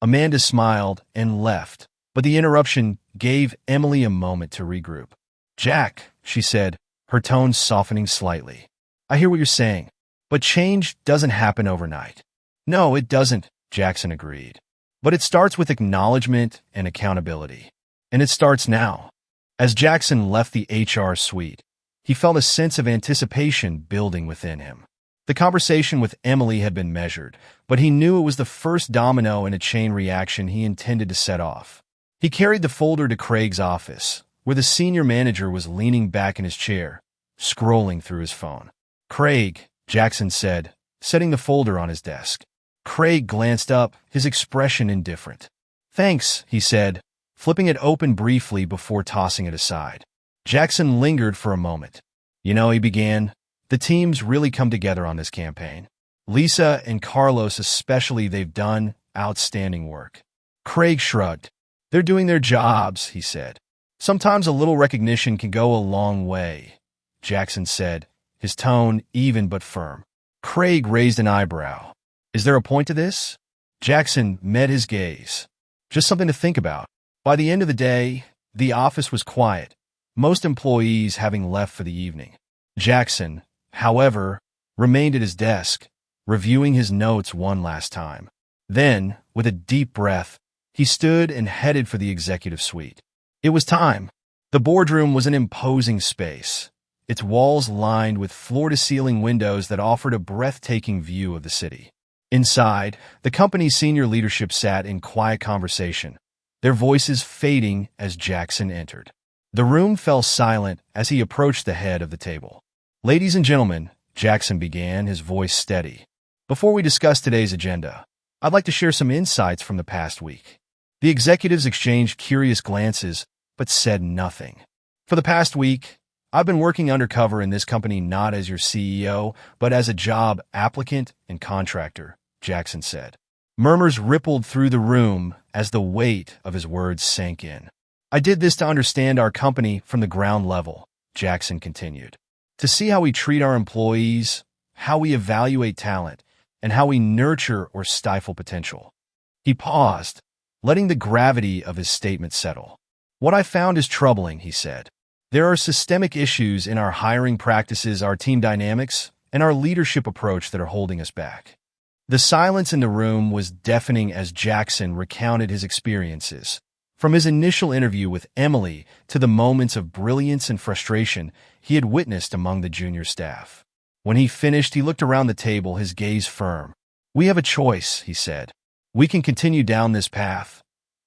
Amanda smiled and left, but the interruption gave Emily a moment to regroup. "Jack," she said, her tone softening slightly. "I hear what you're saying, but change doesn't happen overnight." "No, it doesn't," Jackson agreed. "But it starts with acknowledgement and accountability. And it starts now." As Jackson left the HR suite, he felt a sense of anticipation building within him. The conversation with Emily had been measured, but he knew it was the first domino in a chain reaction he intended to set off. He carried the folder to Craig's office, where the senior manager was leaning back in his chair, scrolling through his phone. "Craig," Jackson said, setting the folder on his desk. Craig glanced up, his expression indifferent. "Thanks," he said, flipping it open briefly before tossing it aside. Jackson lingered for a moment. "You know," he began, "the team's really come together on this campaign. Lisa and Carlos especially, they've done outstanding work." Craig shrugged. "They're doing their jobs," he said. "Sometimes a little recognition can go a long way," Jackson said, his tone even but firm. Craig raised an eyebrow. "Is there a point to this?" Jackson met his gaze. "Just something to think about." By the end of the day, the office was quiet, most employees having left for the evening. Jackson, however, remained at his desk, reviewing his notes one last time. Then, with a deep breath, he stood and headed for the executive suite. It was time. The boardroom was an imposing space, its walls lined with floor-to-ceiling windows that offered a breathtaking view of the city. Inside, the company's senior leadership sat in quiet conversation, their voices fading as Jackson entered. The room fell silent as he approached the head of the table. "Ladies and gentlemen," Jackson began, his voice steady. "Before we discuss today's agenda, I'd like to share some insights from the past week." The executives exchanged curious glances, but said nothing. "For the past week, I've been working undercover in this company not as your CEO, but as a job applicant and contractor," Jackson said. Murmurs rippled through the room as the weight of his words sank in. "I did this to understand our company from the ground level," Jackson continued. "To see how we treat our employees, how we evaluate talent, and how we nurture or stifle potential." He paused, letting the gravity of his statement settle. "What I found is troubling," he said. "There are systemic issues in our hiring practices, our team dynamics, and our leadership approach that are holding us back." The silence in the room was deafening as Jackson recounted his experiences. From his initial interview with Emily to the moments of brilliance and frustration he had witnessed among the junior staff. When he finished, he looked around the table, his gaze firm. "We have a choice," he said. "We can continue down this path,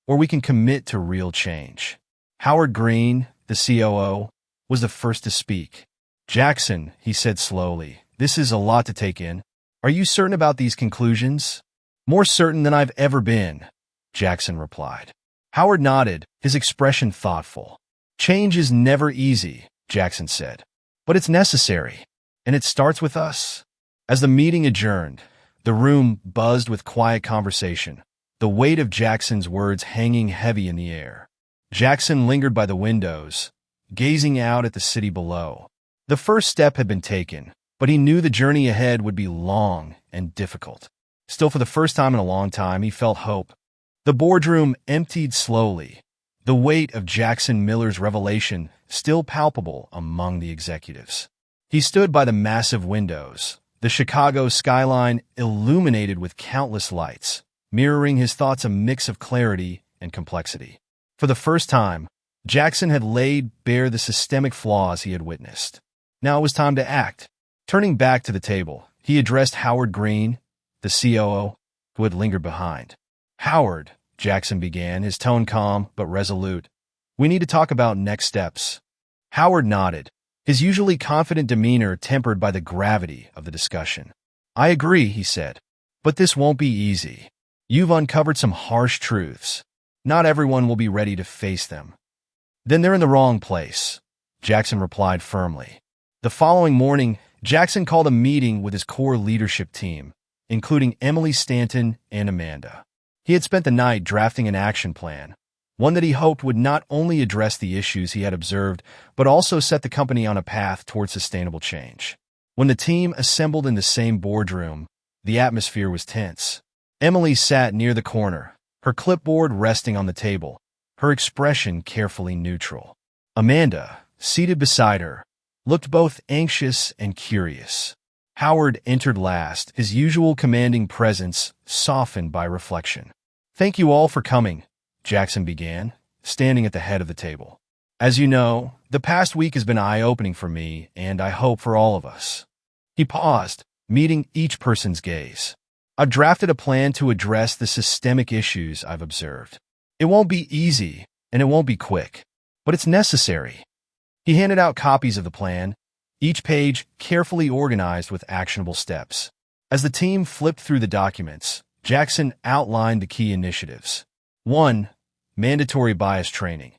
or we can commit to real change." Howard Green, the COO, was the first to speak. "Jackson," he said slowly, "this is a lot to take in. Are you certain about these conclusions?" "More certain than I've ever been," Jackson replied. Howard nodded, his expression thoughtful. "Change is never easy," Jackson said, "but it's necessary, and it starts with us." As the meeting adjourned, the room buzzed with quiet conversation, the weight of Jackson's words hanging heavy in the air. Jackson lingered by the windows, gazing out at the city below. The first step had been taken, but he knew the journey ahead would be long and difficult. Still, for the first time in a long time, he felt hope. The boardroom emptied slowly, the weight of Jackson Miller's revelation still palpable among the executives. He stood by the massive windows, the Chicago skyline illuminated with countless lights, mirroring his thoughts a mix of clarity and complexity. For the first time, Jackson had laid bare the systemic flaws he had witnessed. Now it was time to act. Turning back to the table, he addressed Howard Green, the COO, who had lingered behind. "Howard," Jackson began, his tone calm but resolute, "we need to talk about next steps." Howard nodded, his usually confident demeanor tempered by the gravity of the discussion. "I agree," he said, "but this won't be easy. You've uncovered some harsh truths. Not everyone will be ready to face them." "Then they're in the wrong place," Jackson replied firmly. The following morning, Jackson called a meeting with his core leadership team, including Emily Stanton and Amanda. He had spent the night drafting an action plan, one that he hoped would not only address the issues he had observed, but also set the company on a path toward sustainable change. When the team assembled in the same boardroom, the atmosphere was tense. Emily sat near the corner, her clipboard resting on the table, her expression carefully neutral. Amanda, seated beside her, looked both anxious and curious. Howard entered last, his usual commanding presence softened by reflection. "Thank you all for coming," Jackson began, standing at the head of the table. "As you know, the past week has been eye-opening for me, and I hope for all of us." He paused, meeting each person's gaze. "I've drafted a plan to address the systemic issues I've observed. It won't be easy, and it won't be quick, but it's necessary." He handed out copies of the plan, each page carefully organized with actionable steps. As the team flipped through the documents, Jackson outlined the key initiatives. 1. Mandatory bias training.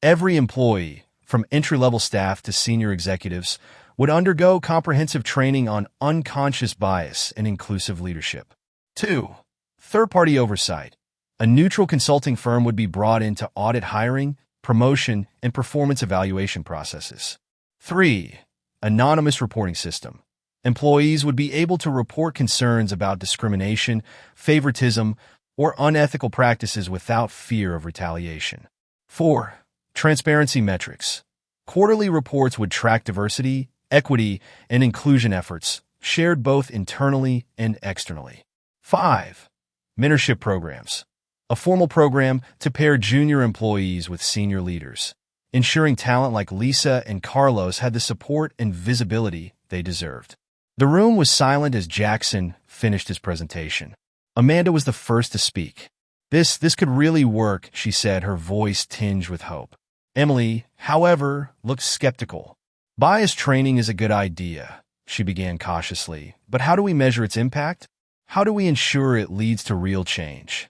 Every employee, from entry-level staff to senior executives, would undergo comprehensive training on unconscious bias and inclusive leadership. 2. Third-party oversight. A neutral consulting firm would be brought in to audit hiring, promotion, and performance evaluation processes. 3. Anonymous reporting system. Employees would be able to report concerns about discrimination, favoritism, or unethical practices without fear of retaliation. 4. Transparency metrics. Quarterly reports would track diversity, equity, and inclusion efforts, shared both internally and externally. 5. Mentorship programs. A formal program to pair junior employees with senior leaders, ensuring talent like Lisa and Carlos had the support and visibility they deserved. The room was silent as Jackson finished his presentation. Amanda was the first to speak. This could really work, she said, her voice tinged with hope. Emily, however, looked skeptical. Bias training is a good idea, she began cautiously, but how do we measure its impact? How do we ensure it leads to real change?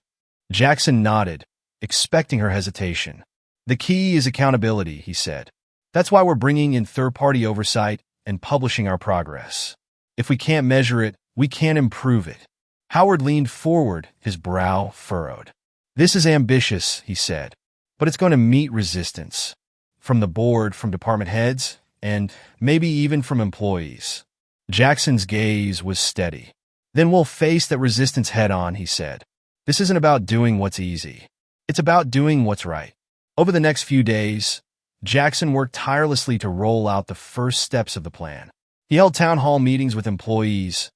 Jackson nodded, expecting her hesitation. The key is accountability, he said. That's why we're bringing in third-party oversight and publishing our progress. If we can't measure it, we can't improve it. Howard leaned forward, his brow furrowed. This is ambitious, he said, but it's going to meet resistance. From the board, from department heads, and maybe even from employees. Jackson's gaze was steady. Then we'll face that resistance head-on, he said. This isn't about doing what's easy. It's about doing what's right. Over the next few days, Jackson worked tirelessly to roll out the first steps of the plan. He held town hall meetings with employees,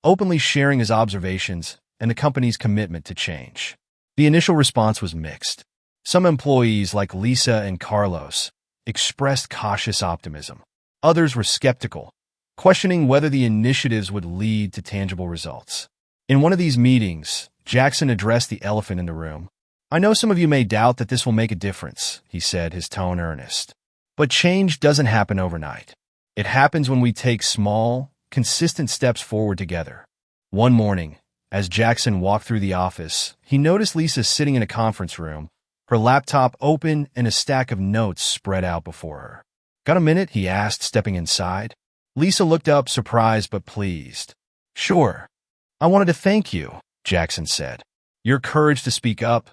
openly sharing his observations and the company's commitment to change. The initial response was mixed. Some employees, like Lisa and Carlos, expressed cautious optimism. Others were skeptical, questioning whether the initiatives would lead to tangible results. In one of these meetings, Jackson addressed the elephant in the room. I know some of you may doubt that this will make a difference, he said, his tone earnest. But change doesn't happen overnight. It happens when we take small, consistent steps forward together. One morning, as Jackson walked through the office, he noticed Lisa sitting in a conference room, her laptop open and a stack of notes spread out before her. Got a minute? He asked, stepping inside. Lisa looked up, surprised but pleased. Sure. I wanted to thank you, Jackson said. Your courage to speak up,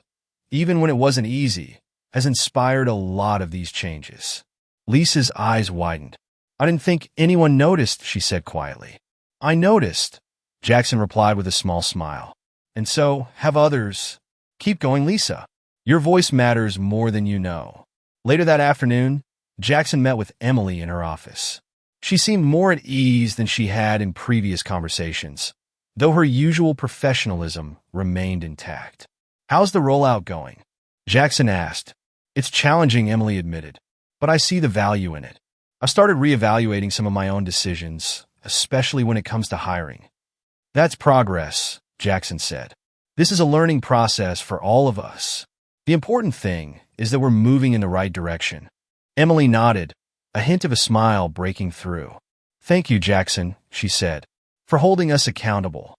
even when it wasn't easy, has inspired a lot of these changes. Lisa's eyes widened. I didn't think anyone noticed, she said quietly. I noticed, Jackson replied with a small smile. And so have others. Keep going, Lisa. Your voice matters more than you know. Later that afternoon, Jackson met with Emily in her office. She seemed more at ease than she had in previous conversations, though her usual professionalism remained intact. How's the rollout going? Jackson asked. It's challenging, Emily admitted, but I see the value in it. I started reevaluating some of my own decisions, especially when it comes to hiring. That's progress, Jackson said. This is a learning process for all of us. The important thing is that we're moving in the right direction. Emily nodded, a hint of a smile breaking through. Thank you, Jackson, she said, for holding us accountable.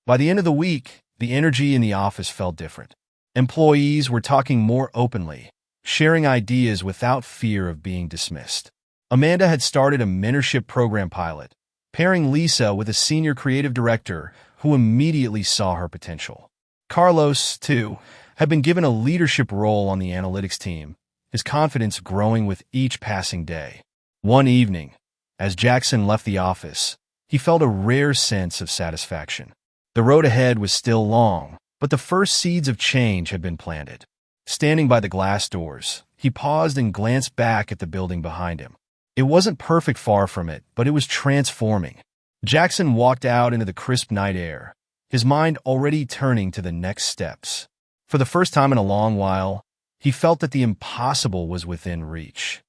By the end of the week, the energy in the office felt different. Employees were talking more openly, sharing ideas without fear of being dismissed. Amanda had started a mentorship program pilot, pairing Lisa with a senior creative director who immediately saw her potential. Carlos, too, had been given a leadership role on the analytics team, his confidence growing with each passing day. One evening, as Jackson left the office, he felt a rare sense of satisfaction. The road ahead was still long, but the first seeds of change had been planted. Standing by the glass doors, he paused and glanced back at the building behind him. It wasn't perfect, far from it, but it was transforming. Jackson walked out into the crisp night air, his mind already turning to the next steps. For the first time in a long while, he felt that the impossible was within reach.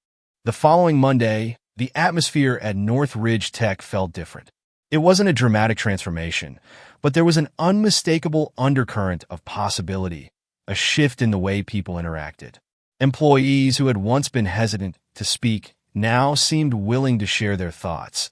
The following Monday, the atmosphere at North Ridge Tech felt different. It wasn't a dramatic transformation, but there was an unmistakable undercurrent of possibility, a shift in the way people interacted. Employees who had once been hesitant to speak now seemed willing to share their thoughts,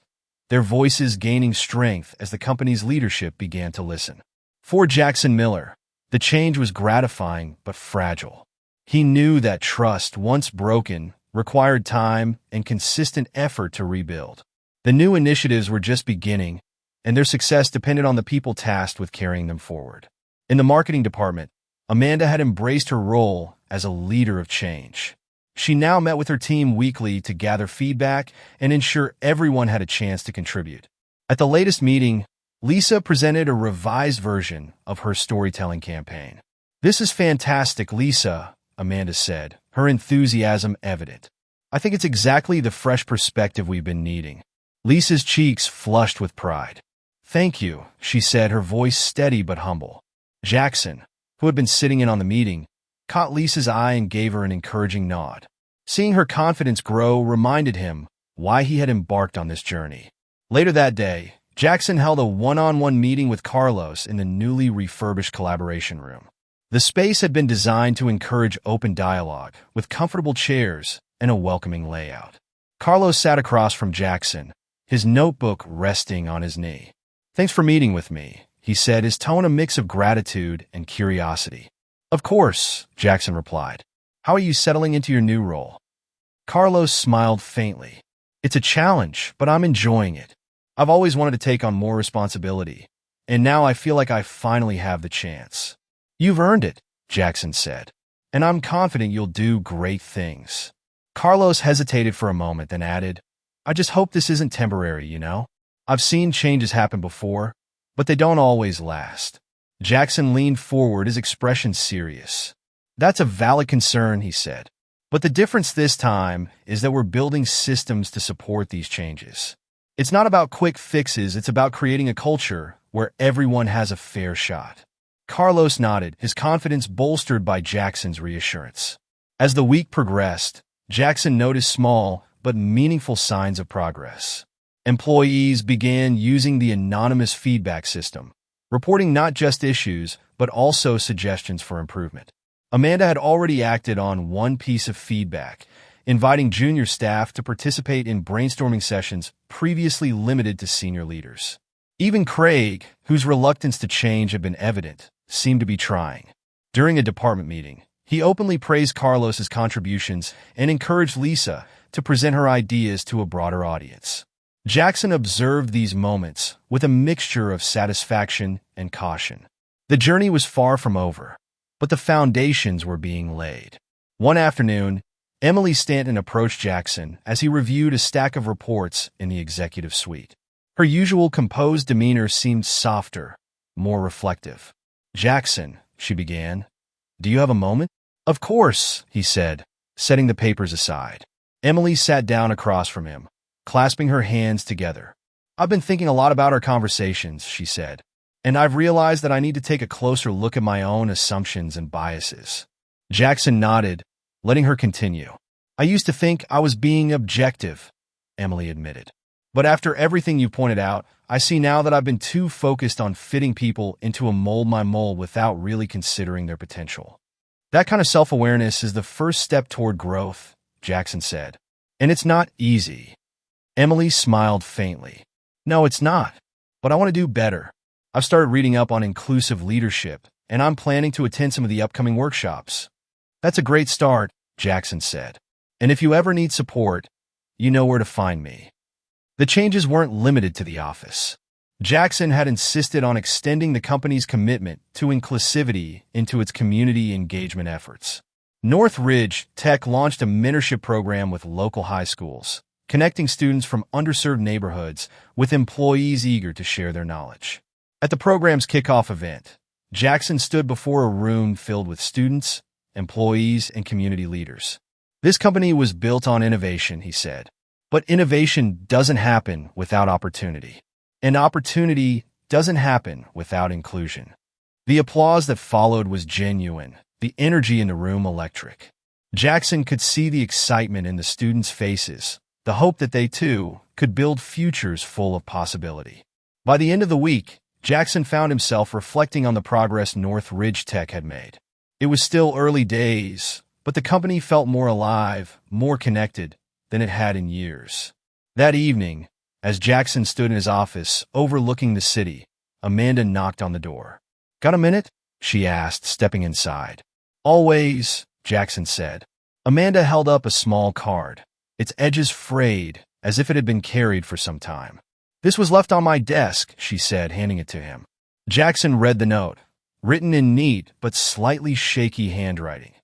their voices gaining strength as the company's leadership began to listen. For Jackson Miller, the change was gratifying but fragile. He knew that trust, once broken, required time and consistent effort to rebuild. The new initiatives were just beginning, and their success depended on the people tasked with carrying them forward. In the marketing department, Amanda had embraced her role as a leader of change. She now met with her team weekly to gather feedback and ensure everyone had a chance to contribute. At the latest meeting, Lisa presented a revised version of her storytelling campaign. This is fantastic, Lisa, Amanda said, her enthusiasm evident. I think it's exactly the fresh perspective we've been needing. Lisa's cheeks flushed with pride. Thank you, she said, her voice steady but humble. Jackson, who had been sitting in on the meeting, caught Lisa's eye and gave her an encouraging nod. Seeing her confidence grow reminded him why he had embarked on this journey. Later that day, Jackson held a one-on-one meeting with Carlos in the newly refurbished collaboration room. The space had been designed to encourage open dialogue, with comfortable chairs and a welcoming layout. Carlos sat across from Jackson, his notebook resting on his knee. "Thanks for meeting with me," he said, his tone a mix of gratitude and curiosity. "Of course," Jackson replied. "How are you settling into your new role?" Carlos smiled faintly. "It's a challenge, but I'm enjoying it. I've always wanted to take on more responsibility, and now I feel like I finally have the chance." "You've earned it," Jackson said, "and I'm confident you'll do great things." Carlos hesitated for a moment, then added, "I just hope this isn't temporary, you know? I've seen changes happen before, but they don't always last." Jackson leaned forward, his expression serious. "That's a valid concern," he said. "But the difference this time is that we're building systems to support these changes. It's not about quick fixes, it's about creating a culture where everyone has a fair shot." Carlos nodded, his confidence bolstered by Jackson's reassurance. As the week progressed, Jackson noticed small but meaningful signs of progress. Employees began using the anonymous feedback system, reporting not just issues, but also suggestions for improvement. Amanda had already acted on one piece of feedback, inviting junior staff to participate in brainstorming sessions previously limited to senior leaders. Even Craig, whose reluctance to change had been evident, seemed to be trying. During a department meeting, he openly praised Carlos's contributions and encouraged Lisa to present her ideas to a broader audience. Jackson observed these moments with a mixture of satisfaction and caution. The journey was far from over, but the foundations were being laid. One afternoon, Emily Stanton approached Jackson as he reviewed a stack of reports in the executive suite. Her usual composed demeanor seemed softer, more reflective. "Jackson," she began, "do you have a moment?" "Of course," he said, setting the papers aside. Emily sat down across from him, clasping her hands together. "I've been thinking a lot about our conversations," she said, "and I've realized that I need to take a closer look at my own assumptions and biases." Jackson nodded, letting her continue. "I used to think I was being objective," Emily admitted. "But after everything you pointed out, I see now that I've been too focused on fitting people into a mold without really considering their potential." "That kind of self-awareness is the first step toward growth," Jackson said. "And it's not easy." Emily smiled faintly. "No, it's not. But I want to do better. I've started reading up on inclusive leadership, and I'm planning to attend some of the upcoming workshops." "That's a great start," Jackson said. "And if you ever need support, you know where to find me." The changes weren't limited to the office. Jackson had insisted on extending the company's commitment to inclusivity into its community engagement efforts. North Ridge Tech launched a mentorship program with local high schools, connecting students from underserved neighborhoods with employees eager to share their knowledge. At the program's kickoff event, Jackson stood before a room filled with students, employees, and community leaders. "This company was built on innovation," he said. "But innovation doesn't happen without opportunity. And opportunity doesn't happen without inclusion." The applause that followed was genuine, the energy in the room electric. Jackson could see the excitement in the students' faces, the hope that they, too, could build futures full of possibility. By the end of the week, Jackson found himself reflecting on the progress North Ridge Tech had made. It was still early days, but the company felt more alive, more connected than it had in years. That evening, as Jackson stood in his office overlooking the city, Amanda knocked on the door. "Got a minute?" she asked, stepping inside. "Always," Jackson said. Amanda held up a small card, its edges frayed, as if it had been carried for some time. "This was left on my desk," she said, handing it to him. Jackson read the note, written in neat but slightly shaky handwriting.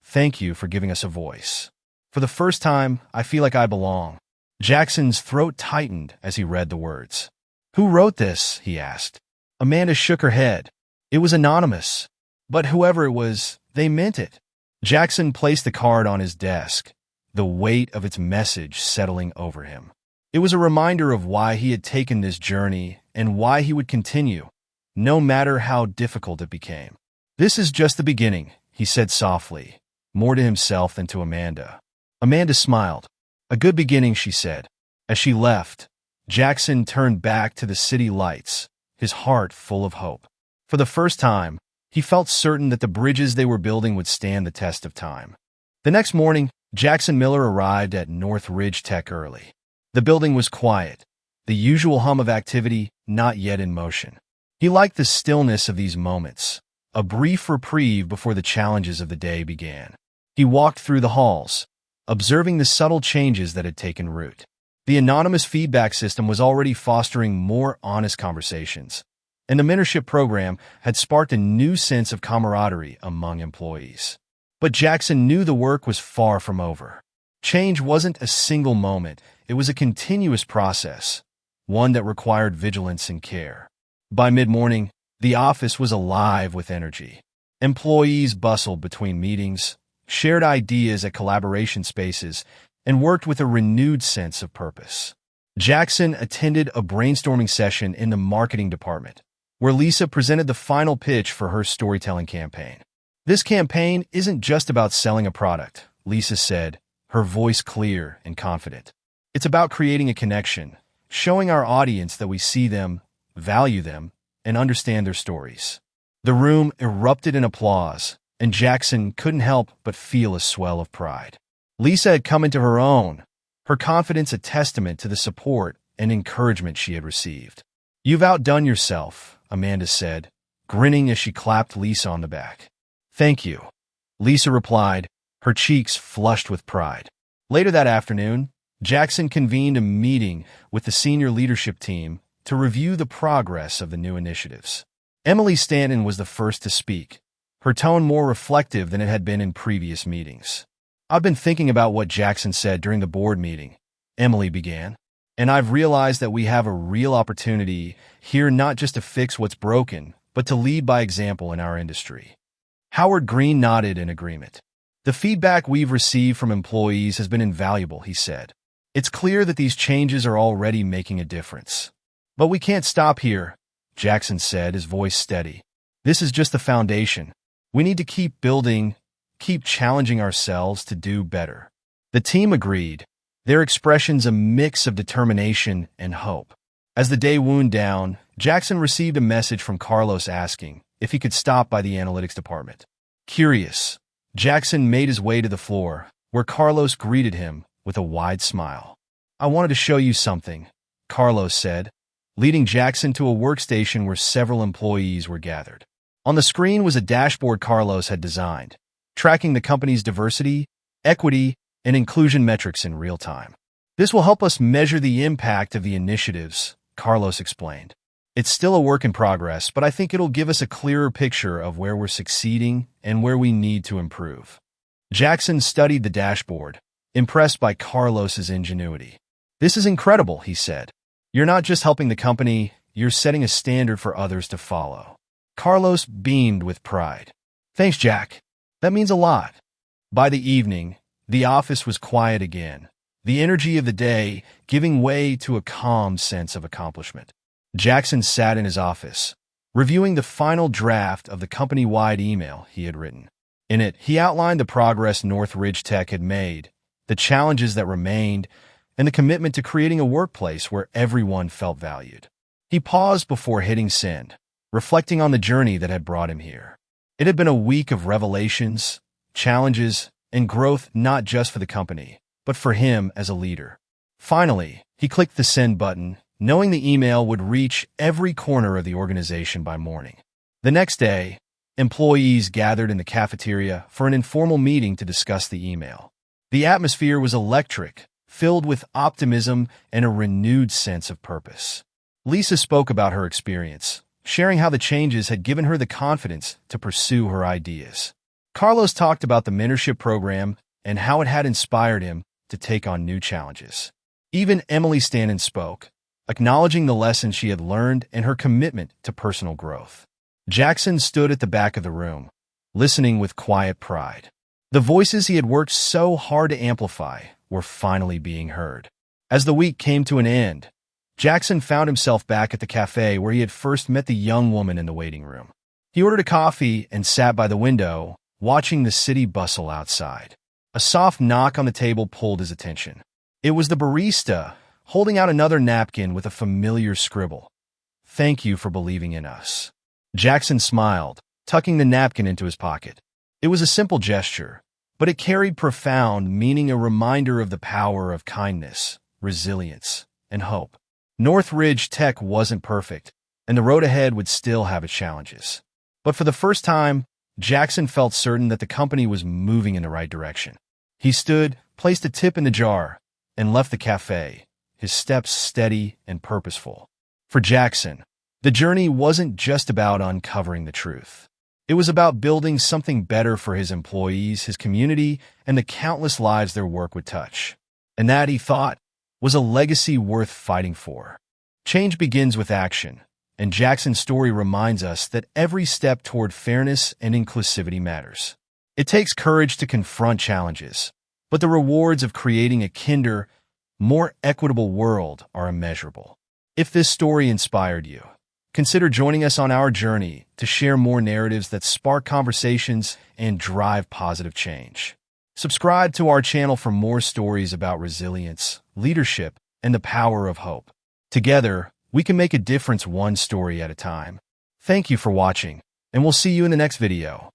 "Thank you for giving us a voice. For the first time, I feel like I belong." Jackson's throat tightened as he read the words. "Who wrote this?" he asked. Amanda shook her head. "It was anonymous. But whoever it was, they meant it." Jackson placed the card on his desk, the weight of its message settling over him. It was a reminder of why he had taken this journey and why he would continue, no matter how difficult it became. "This is just the beginning," he said softly, more to himself than to Amanda. Amanda smiled. "A good beginning," she said. As she left, Jackson turned back to the city lights, his heart full of hope. For the first time, He felt certain that the bridges they were building would stand the test of time. The next morning, Jackson Miller arrived at North Ridge Tech early. The building was quiet, the usual hum of activity not yet in motion. He liked the stillness of these moments, a brief reprieve before the challenges of the day began. He walked through the halls, observing the subtle changes that had taken root. The anonymous feedback system was already fostering more honest conversations, and the mentorship program had sparked a new sense of camaraderie among employees. But Jackson knew the work was far from over. Change wasn't a single moment, it was a continuous process, one that required vigilance and care. By mid-morning, the office was alive with energy. Employees bustled between meetings, shared ideas at collaboration spaces, and worked with a renewed sense of purpose. Jackson attended a brainstorming session in the marketing department, where Lisa presented the final pitch for her storytelling campaign. This campaign isn't just about selling a product, Lisa said, her voice clear and confident. It's about creating a connection, showing our audience that we see them, value them, and understand their stories. The room erupted in applause, and Jackson couldn't help but feel a swell of pride. Lisa had come into her own, her confidence a testament to the support and encouragement she had received. "You've outdone yourself," Amanda said, grinning as she clapped Lisa on the back. "Thank you," Lisa replied, her cheeks flushed with pride. Later that afternoon, Jackson convened a meeting with the senior leadership team to review the progress of the new initiatives. Emily Stanton was the first to speak, her tone more reflective than it had been in previous meetings. "I've been thinking about what Jackson said during the board meeting," Emily began, "and I've realized that we have a real opportunity here not just to fix what's broken, but to lead by example in our industry." Howard Green nodded in agreement. "The feedback we've received from employees has been invaluable," he said. "It's clear that these changes are already making a difference." "But we can't stop here," Jackson said, his voice steady. "This is just the foundation. We need to keep building, keep challenging ourselves to do better." The team agreed, their expressions a mix of determination and hope. As the day wound down, Jackson received a message from Carlos asking if he could stop by the analytics department. Curious, Jackson made his way to the floor, where Carlos greeted him with a wide smile. "I wanted to show you something," Carlos said, leading Jackson to a workstation where several employees were gathered. On the screen was a dashboard Carlos had designed, tracking the company's diversity, equity, and inclusion metrics in real time. "This will help us measure the impact of the initiatives," Carlos explained. "It's still a work in progress, but I think it'll give us a clearer picture of where we're succeeding and where we need to improve." Jackson studied the dashboard, impressed by Carlos's ingenuity. "This is incredible," he said. "You're not just helping the company, you're setting a standard for others to follow." Carlos beamed with pride. "Thanks, Jack. That means a lot." By the evening, the office was quiet again, the energy of the day giving way to a calm sense of accomplishment. Jackson sat in his office, reviewing the final draft of the company-wide email he had written. In it, he outlined the progress North Ridge Tech had made, the challenges that remained, and the commitment to creating a workplace where everyone felt valued. He paused before hitting send, reflecting on the journey that had brought him here. It had been a week of revelations, challenges, and growth not just for the company, but for him as a leader. Finally, he clicked the send button, knowing the email would reach every corner of the organization by morning. The next day, employees gathered in the cafeteria for an informal meeting to discuss the email. The atmosphere was electric, filled with optimism and a renewed sense of purpose. Lisa spoke about her experience, sharing how the changes had given her the confidence to pursue her ideas. Carlos talked about the mentorship program and how it had inspired him to take on new challenges. Even Emily Stanton spoke, acknowledging the lessons she had learned and her commitment to personal growth. Jackson stood at the back of the room, listening with quiet pride. The voices he had worked so hard to amplify were finally being heard. As the week came to an end, Jackson found himself back at the cafe where he had first met the young woman in the waiting room. He ordered a coffee and sat by the window, watching the city bustle outside. A soft knock on the table pulled his attention. It was the barista, holding out another napkin with a familiar scribble. "Thank you for believing in us." Jackson smiled, tucking the napkin into his pocket. It was a simple gesture, but it carried profound meaning, a reminder of the power of kindness, resilience, and hope. Northridge Tech wasn't perfect, and the road ahead would still have its challenges. But for the first time, Jackson felt certain that the company was moving in the right direction. He stood, placed a tip in the jar, and left the cafe, his steps steady and purposeful. For Jackson, the journey wasn't just about uncovering the truth. It was about building something better for his employees, his community, and the countless lives their work would touch. And that, he thought, was a legacy worth fighting for. Change begins with action, and Jackson's story reminds us that every step toward fairness and inclusivity matters. It takes courage to confront challenges, but the rewards of creating a kinder, more equitable world are immeasurable. If this story inspired you, consider joining us on our journey to share more narratives that spark conversations and drive positive change. Subscribe to our channel for more stories about resilience, leadership, and the power of hope. Together, we can make a difference one story at a time. Thank you for watching, and we'll see you in the next video.